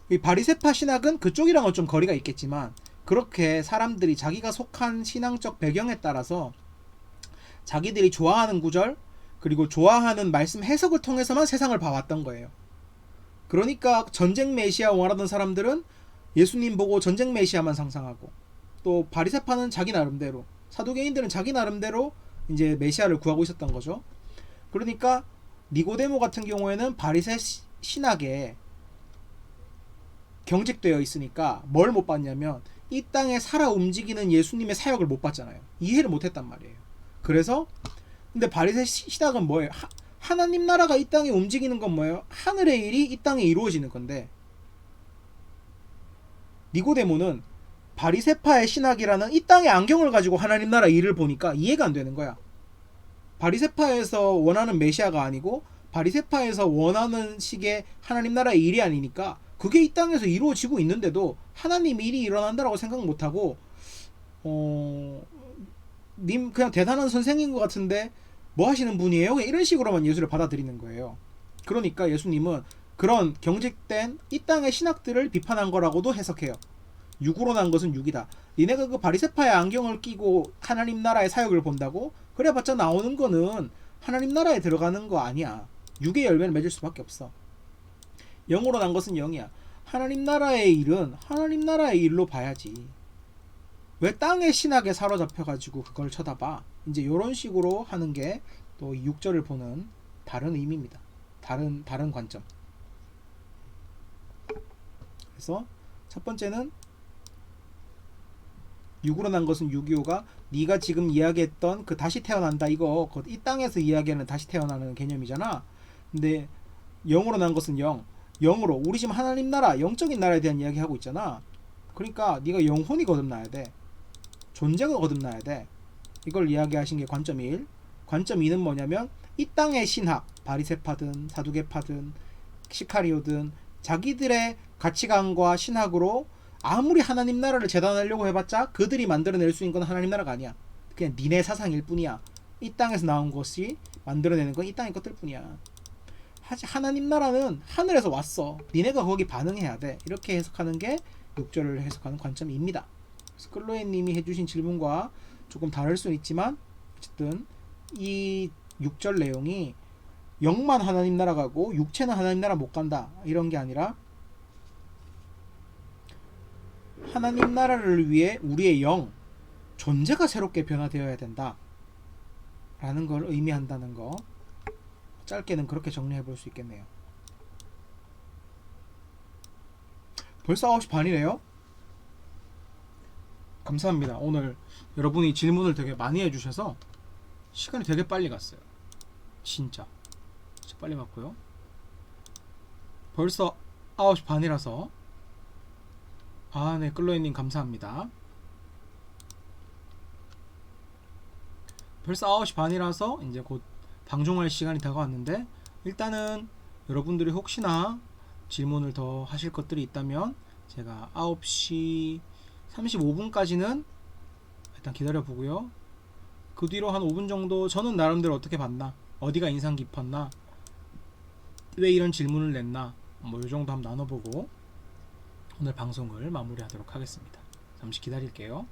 이 바리새파 신학은 그쪽이랑은 좀 거리가 있겠지만, 그렇게 사람들이 자기가 속한 신앙적 배경에 따라서 자기들이 좋아하는 구절, 그리고 좋아하는 말씀 해석을 통해서만 세상을 봐왔던 거예요. 그러니까 전쟁 메시아 원하던 사람들은 예수님 보고 전쟁 메시아만 상상하고, 또 바리새파는 자기 나름대로, 사두개인들은 자기 나름대로 이제 메시아를 구하고 있었던 거죠. 그러니까 니고데모 같은 경우에는 바리새 신학에 경직되어 있으니까 뭘 못 봤냐면, 이 땅에 살아 움직이는 예수님의 사역을 못 봤잖아요. 이해를 못 했단 말이에요. 그래서, 근데 바리새 신학은 뭐예요? 하나님 나라가 이 땅에 움직이는 건 뭐예요? 하늘의 일이 이 땅에 이루어지는 건데, 니고데모는 바리새파의 신학이라는 이 땅의 안경을 가지고 하나님 나라 일을 보니까 이해가 안 되는 거야. 바리새파에서 원하는 메시아가 아니고 바리새파에서 원하는 식의 하나님 나라의 일이 아니니까, 그게 이 땅에서 이루어지고 있는데도 하나님 일이 일어난다라고 생각 못하고, 님 그냥 대단한 선생인 것 같은데 뭐 하시는 분이에요? 이런 식으로만 예수를 받아들이는 거예요. 그러니까 예수님은 그런 경직된 이 땅의 신학들을 비판한 거라고도 해석해요. 6으로 난 것은 6이다. 니네가 그 바리새파의 안경을 끼고 하나님 나라의 사역을 본다고? 그래봤자 나오는 거는 하나님 나라에 들어가는 거 아니야. 6의 열매를 맺을 수밖에 없어. 0으로 난 것은 0이야. 하나님 나라의 일은 하나님 나라의 일로 봐야지. 왜 땅의 신학에 사로잡혀가지고 그걸 쳐다봐? 이제 이런 식으로 하는 게 또 6절을 보는 다른 의미입니다. 다른 관점. 그래서 첫 번째는 6으로 난 것은 625가 네가 지금 이야기했던 그 다시 태어난다, 이거 이 땅에서 이야기하는 다시 태어나는 개념이잖아. 근데 0으로 난 것은 0. 0으로 우리 지금 하나님 나라, 영적인 나라에 대한 이야기 하고 있잖아. 그러니까 네가 영혼이 거듭나야 돼. 존재가 거듭나야 돼. 이걸 이야기하신 게 관점 1. 관점 2는 뭐냐면, 이 땅의 신학, 바리새파든 사두개파든 시카리오든 자기들의 가치관과 신학으로 아무리 하나님 나라를 재단하려고 해봤자 그들이 만들어낼 수 있는 건 하나님 나라가 아니야. 그냥 니네 사상일 뿐이야. 이 땅에서 나온 것이 만들어내는 건 이 땅의 것들 뿐이야. 하나님 나라는 하늘에서 왔어. 니네가 거기 반응해야 돼. 이렇게 해석하는 게 6절을 해석하는 관점입니다. 그래서 클로에님이 해주신 질문과 조금 다를 수는 있지만, 어쨌든 이 6절 내용이 영만 하나님 나라 가고 육체는 하나님 나라 못 간다, 이런 게 아니라 하나님 나라를 위해 우리의 영, 존재가 새롭게 변화되어야 된다 라는 걸 의미한다는 거, 짧게는 그렇게 정리해 볼 수 있겠네요. 벌써 9시 반이네요. 감사합니다. 오늘 여러분이 질문을 되게 많이 해주셔서 시간이 되게 빨리 갔어요. 진짜 빨리 갔고요. 벌써 9시 반이라서, 네, 클로이님 감사합니다. 벌써 9시 반이라서 이제 곧 방종할 시간이 다가왔는데, 일단은 여러분들이 혹시나 질문을 더 하실 것들이 있다면 제가 9시 35분까지는 일단 기다려 보고요. 그 뒤로 한 5분 정도 저는 나름대로 어떻게 봤나, 어디가 인상 깊었나, 왜 이런 질문을 냈나, 뭐 이 정도 한번 나눠보고 오늘 방송을 마무리하도록 하겠습니다. 잠시 기다릴게요.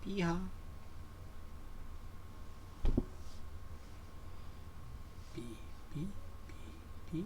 삐하 삐삐삐삐.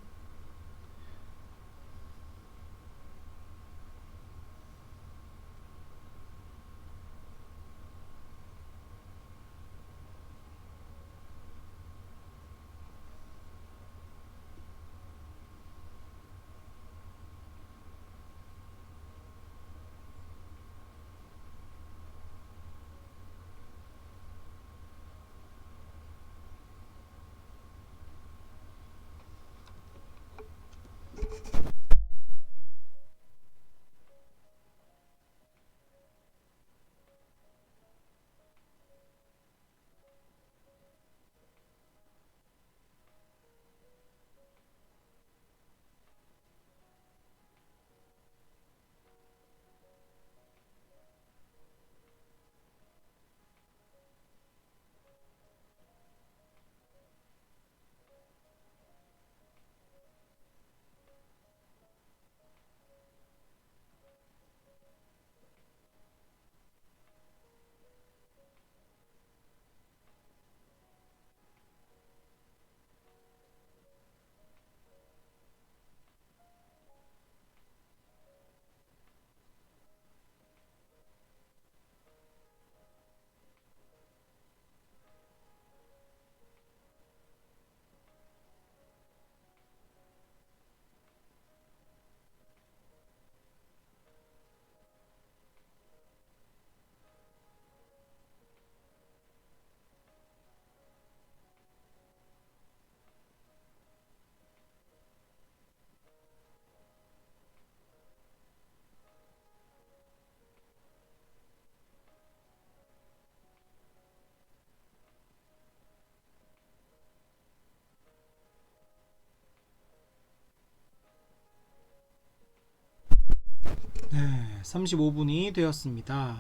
네, 35분이 되었습니다.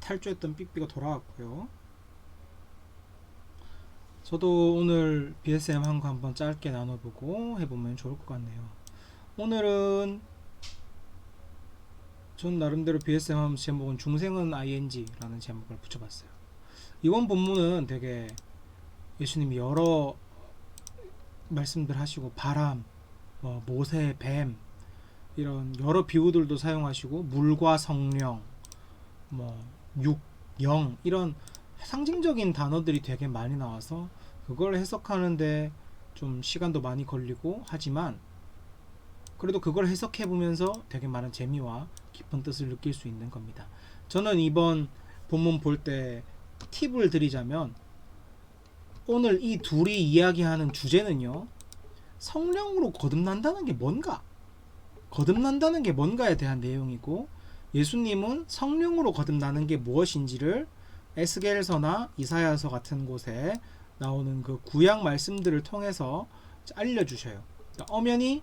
탈주했던 삐삐가 돌아왔고요. 저도 오늘 BSM 한 거 한번 짧게 나눠보고 해보면 좋을 것 같네요. 오늘은 전 나름대로 BSM 하면 제목은 중생은 ING라는 제목을 붙여봤어요. 이번 본문은 되게 예수님이 여러 말씀들 하시고 바람, 모세, 뱀 이런 여러 비유들도 사용하시고 물과 성령, 육, 영 이런 상징적인 단어들이 되게 많이 나와서 그걸 해석하는데 좀 시간도 많이 걸리고 하지만 그래도 그걸 해석해 보면서 되게 많은 재미와 깊은 뜻을 느낄 수 있는 겁니다. 저는 이번 본문 볼 때 팁을 드리자면, 오늘 이 둘이 이야기하는 주제는요, 성령으로 거듭난다는 게 뭔가? 거듭난다는 게 뭔가에 대한 내용이고, 예수님은 성령으로 거듭나는 게 무엇인지를 에스겔서나 이사야서 같은 곳에 나오는 그 구약 말씀들을 통해서 알려주셔요. 엄연히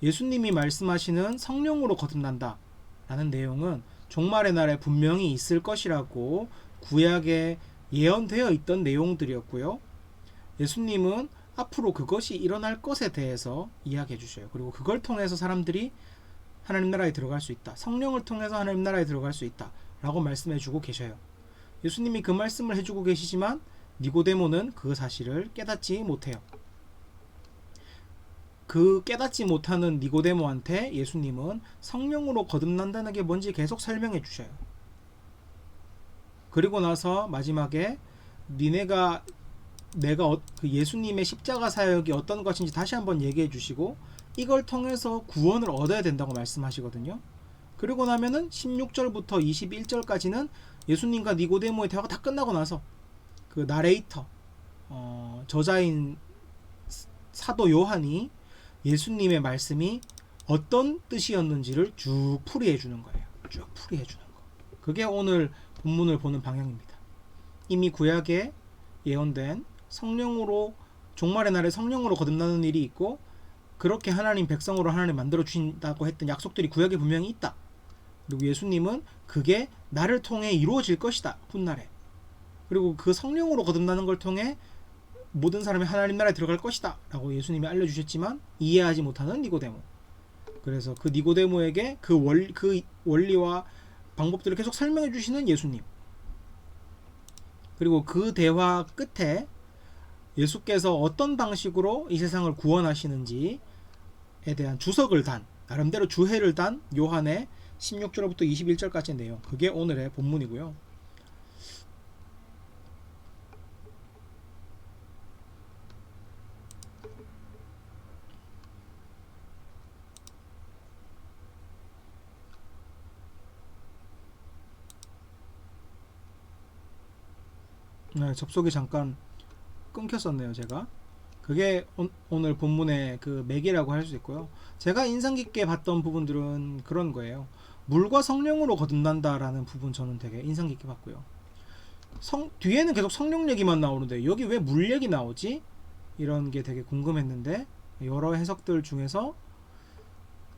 예수님이 말씀하시는 성령으로 거듭난다 라는 내용은 종말의 날에 분명히 있을 것이라고 구약에 예언되어 있던 내용들이었고요. 예수님은 앞으로 그것이 일어날 것에 대해서 이야기해 주셔요. 그리고 그걸 통해서 사람들이 하나님 나라에 들어갈 수 있다, 성령을 통해서 하나님 나라에 들어갈 수 있다 라고 말씀해 주고 계셔요. 예수님이 그 말씀을 해주고 계시지만 니고데모는 그 사실을 깨닫지 못해요. 그 깨닫지 못하는 니고데모한테 예수님은 성령으로 거듭난다는 게 뭔지 계속 설명해 주셔요. 그리고 나서 마지막에 내가 그 예수님의 십자가 사역이 어떤 것인지 다시 한번 얘기해 주시고, 이걸 통해서 구원을 얻어야 된다고 말씀하시거든요. 그리고 나면은 16절부터 21절까지는 예수님과 니고데모의 대화가 다 끝나고 나서 그 나레이터, 저자인 사도 요한이 예수님의 말씀이 어떤 뜻이었는지를 쭉 풀이해 주는 거예요. 쭉 풀이해 주는 거. 그게 오늘 본문을 보는 방향입니다. 이미 구약에 예언된 성령으로, 종말의 날에 성령으로 거듭나는 일이 있고, 그렇게 하나님 백성으로 하나님 만들어 주신다고 했던 약속들이 구약에 분명히 있다. 그리고 예수님은 그게 나를 통해 이루어질 것이다, 훗날에. 그리고 그 성령으로 거듭나는 걸 통해 모든 사람이 하나님 나라에 들어갈 것이다 라고 예수님이 알려주셨지만 이해하지 못하는 니고데모. 그래서 그 니고데모에게 그 원리와 방법들을 계속 설명해 주시는 예수님. 그리고 그 대화 끝에 예수께서 어떤 방식으로 이 세상을 구원하시는지에 대한 주석을 단, 나름대로 주해를 단 요한의 16절부터 21절까지 내용, 그게 오늘의 본문이고요. 네, 접속이 잠깐 끊겼었네요, 제가. 그게 오늘 본문의 그 맥이라고 할 수 있고요. 제가 인상 깊게 봤던 부분들은 그런 거예요. 물과 성령으로 거듭난다라는 부분 저는 되게 인상 깊게 봤고요. 뒤에는 계속 성령 얘기만 나오는데 여기 왜 물 얘기 나오지? 이런 게 되게 궁금했는데, 여러 해석들 중에서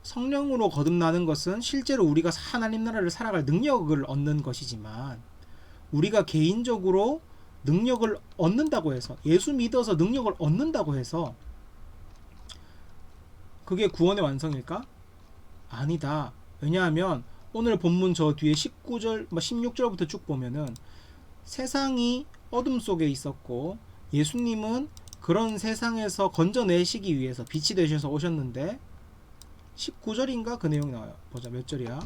성령으로 거듭나는 것은 실제로 우리가 하나님 나라를 살아갈 능력을 얻는 것이지만, 우리가 개인적으로 능력을 얻는다고 해서, 예수 믿어서 능력을 얻는다고 해서 그게 구원의 완성일까? 아니다. 왜냐하면 오늘 본문 저 뒤에 19절, 16절부터 쭉 보면은 세상이 어둠 속에 있었고 예수님은 그런 세상에서 건져내시기 위해서 빛이 되셔서 오셨는데, 19절인가 그 내용이 나와요. 보자, 몇 절이야?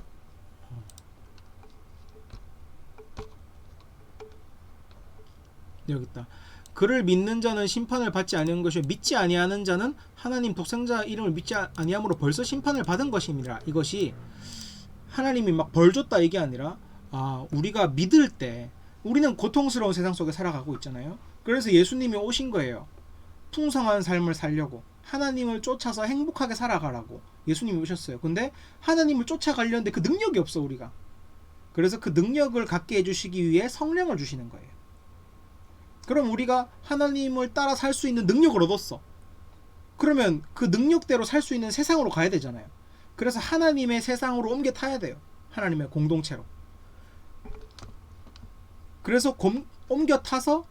여기 있다. 그를 믿는 자는 심판을 받지 아니하는 것이요 믿지 아니하는 자는 하나님 독생자 이름을 믿지 아니함으로 벌써 심판을 받은 것입니다. 이것이 하나님이 막 벌 줬다 이게 아니라, 우리가 믿을 때 우리는 고통스러운 세상 속에 살아가고 있잖아요. 그래서 예수님이 오신 거예요. 풍성한 삶을 살려고, 하나님을 쫓아서 행복하게 살아가라고 예수님이 오셨어요. 근데 하나님을 쫓아가려는데 그 능력이 없어, 우리가. 그래서 그 능력을 갖게 해주시기 위해 성령을 주시는 거예요. 그럼 우리가 하나님을 따라 살 수 있는 능력을 얻었어. 그러면 그 능력대로 살 수 있는 세상으로 가야 되잖아요. 그래서 하나님의 세상으로 옮겨 타야 돼요. 하나님의 공동체로. 그래서 옮겨 타서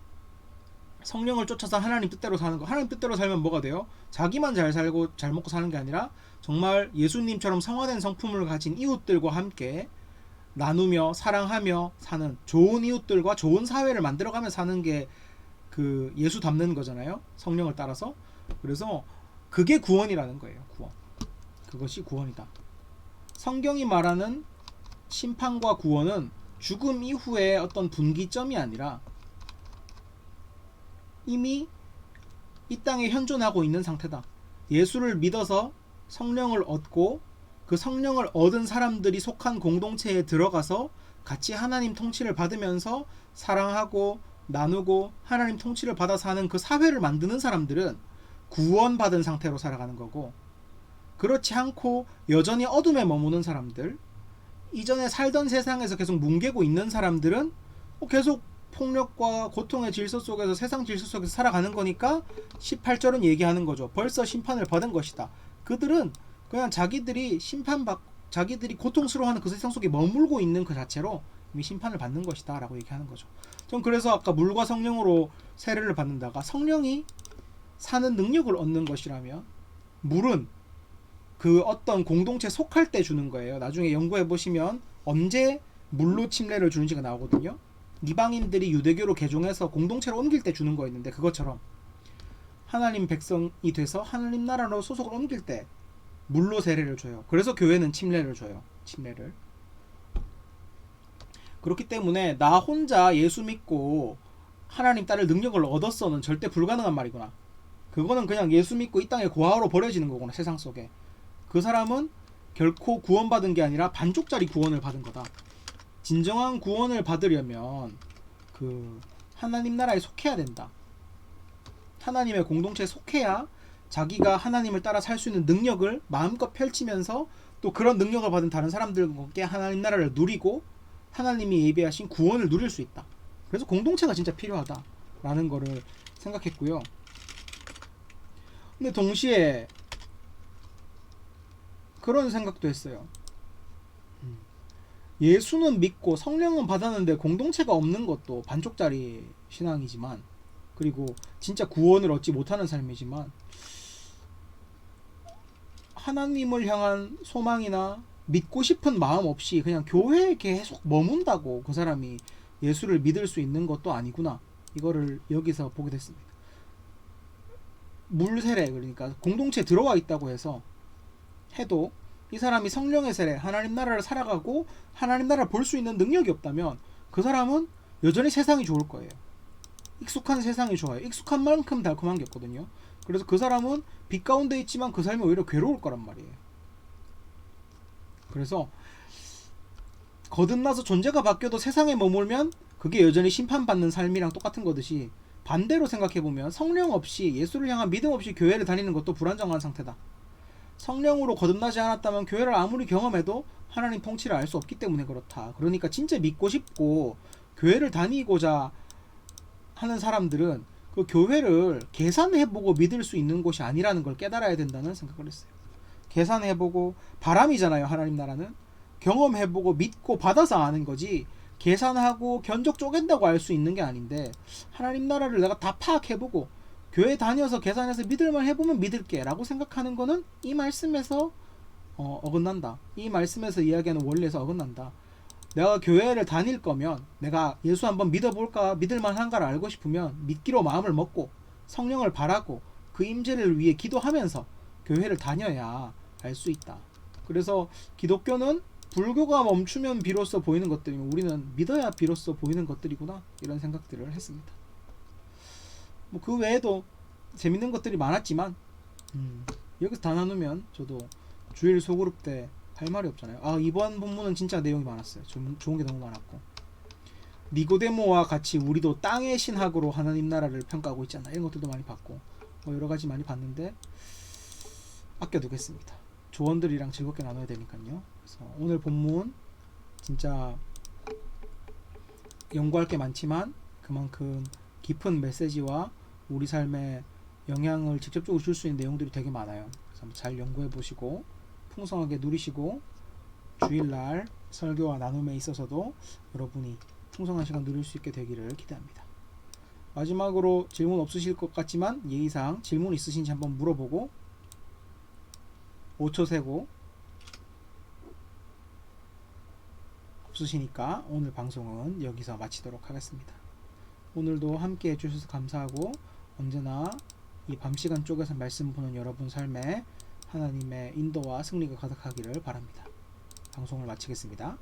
성령을 쫓아서 하나님 뜻대로 사는 거. 하나님 뜻대로 살면 뭐가 돼요? 자기만 잘 살고 잘 먹고 사는 게 아니라 정말 예수님처럼 성화된 성품을 가진 이웃들과 함께 나누며 사랑하며 사는, 좋은 이웃들과 좋은 사회를 만들어가며 사는 게 그 예수 닮는 거잖아요, 성령을 따라서. 그래서 그게 구원이라는 거예요. 구원. 그것이 구원이다. 성경이 말하는 심판과 구원은 죽음 이후의 어떤 분기점이 아니라 이미 이 땅에 현존하고 있는 상태다. 예수를 믿어서 성령을 얻고 그 성령을 얻은 사람들이 속한 공동체에 들어가서 같이 하나님 통치를 받으면서 사랑하고 나누고 하나님 통치를 받아 사는 그 사회를 만드는 사람들은 구원받은 상태로 살아가는 거고, 그렇지 않고 여전히 어둠에 머무는 사람들, 이전에 살던 세상에서 계속 뭉개고 있는 사람들은 계속 폭력과 고통의 질서 속에서, 세상 질서 속에서 살아가는 거니까 18절은 얘기하는 거죠. 벌써 심판을 받은 것이다. 그들은 그냥 자기들이 자기들이 고통스러워하는 그 세상 속에 머물고 있는 그 자체로 이미 심판을 받는 것이다 라고 얘기하는 거죠. 전 그래서 아까 물과 성령으로 세례를 받는다가 성령이 사는 능력을 얻는 것이라면, 물은 그 어떤 공동체에 속할 때 주는 거예요. 나중에 연구해 보시면 언제 물로 침례를 주는지가 나오거든요. 이방인들이 유대교로 개종해서 공동체로 옮길 때 주는 거였는데, 그것처럼 하나님 백성이 돼서 하나님 나라로 소속을 옮길 때 물로 세례를 줘요. 그래서 교회는 침례를 줘요. 침례를. 그렇기 때문에 나 혼자 예수 믿고 하나님 따를 능력을 얻었어는 절대 불가능한 말이구나. 그거는 그냥 예수 믿고 이 땅에 고아로 버려지는 거구나, 세상 속에. 그 사람은 결코 구원받은 게 아니라 반쪽짜리 구원을 받은 거다. 진정한 구원을 받으려면 그 하나님 나라에 속해야 된다. 하나님의 공동체에 속해야 자기가 하나님을 따라 살 수 있는 능력을 마음껏 펼치면서, 또 그런 능력을 받은 다른 사람들과 함께 하나님 나라를 누리고 하나님이 예비하신 구원을 누릴 수 있다. 그래서 공동체가 진짜 필요하다라는 거를 생각했고요. 근데 동시에 그런 생각도 했어요. 예수는 믿고 성령은 받았는데 공동체가 없는 것도 반쪽짜리 신앙이지만, 그리고 진짜 구원을 얻지 못하는 삶이지만, 하나님을 향한 소망이나 믿고 싶은 마음 없이 그냥 교회에 계속 머문다고 그 사람이 예수를 믿을 수 있는 것도 아니구나. 이거를 여기서 보게 됐습니다. 물세례, 그러니까 공동체에 들어와 있다고 해도 이 사람이 성령의 세례, 하나님 나라를 살아가고 하나님 나라를 볼 수 있는 능력이 없다면 그 사람은 여전히 세상이 좋을 거예요. 익숙한 세상이 좋아요. 익숙한 만큼 달콤한 게 없거든요. 그래서 그 사람은 빛 가운데 있지만 그 삶이 오히려 괴로울 거란 말이에요. 그래서 거듭나서 존재가 바뀌어도 세상에 머물면 그게 여전히 심판받는 삶이랑 똑같은 거듯이, 반대로 생각해보면 성령 없이, 예수를 향한 믿음 없이 교회를 다니는 것도 불안정한 상태다. 성령으로 거듭나지 않았다면 교회를 아무리 경험해도 하나님 통치를 알 수 없기 때문에 그렇다. 그러니까 진짜 믿고 싶고 교회를 다니고자 하는 사람들은 그 교회를 계산해보고 믿을 수 있는 곳이 아니라는 걸 깨달아야 된다는 생각을 했어요. 계산해보고, 바람이잖아요, 하나님 나라는. 경험해보고 믿고 받아서 아는 거지, 계산하고 견적 쪼갠다고 알 수 있는 게 아닌데, 하나님 나라를 내가 다 파악해보고 교회 다녀서 계산해서 믿을만 해보면 믿을게 라고 생각하는 거는 이 말씀에서 어긋난다. 이 말씀에서 이야기하는 원리에서 어긋난다. 내가 교회를 다닐 거면, 내가 예수 한번 믿어볼까, 믿을만 한가를 알고 싶으면 믿기로 마음을 먹고 성령을 바라고 그 임재를 위해 기도하면서 교회를 다녀야 알 수 있다. 그래서 기독교는 불교가 멈추면 비로소 보이는 것들이면 우리는 믿어야 비로소 보이는 것들이구나, 이런 생각들을 했습니다. 뭐 그 외에도 재밌는 것들이 많았지만 여기서 다 나누면 저도 주일 소그룹 때 할 말이 없잖아요. 이번 본문은 진짜 내용이 많았어요. 좋은 게 너무 많았고, 니고데모와 같이 우리도 땅의 신학으로 하나님 나라를 평가하고 있잖아, 이런 것들도 많이 봤고, 뭐 여러 가지 많이 봤는데 아껴두겠습니다. 조언들이랑 즐겁게 나눠야 되니까요. 그래서 오늘 본문 진짜 연구할 게 많지만 그만큼 깊은 메시지와 우리 삶에 영향을 직접적으로 줄 수 있는 내용들이 되게 많아요. 그래서 잘 연구해 보시고 풍성하게 누리시고, 주일날 설교와 나눔에 있어서도 여러분이 풍성한 시간 누릴 수 있게 되기를 기대합니다. 마지막으로 질문 없으실 것 같지만 예의상 질문 있으신지 한번 물어보고 5초 세고, 없으시니까 오늘 방송은 여기서 마치도록 하겠습니다. 오늘도 함께 해주셔서 감사하고, 언제나 이 밤시간 쪽에서 말씀 보는 여러분 삶에 하나님의 인도와 승리가 가득하기를 바랍니다. 방송을 마치겠습니다.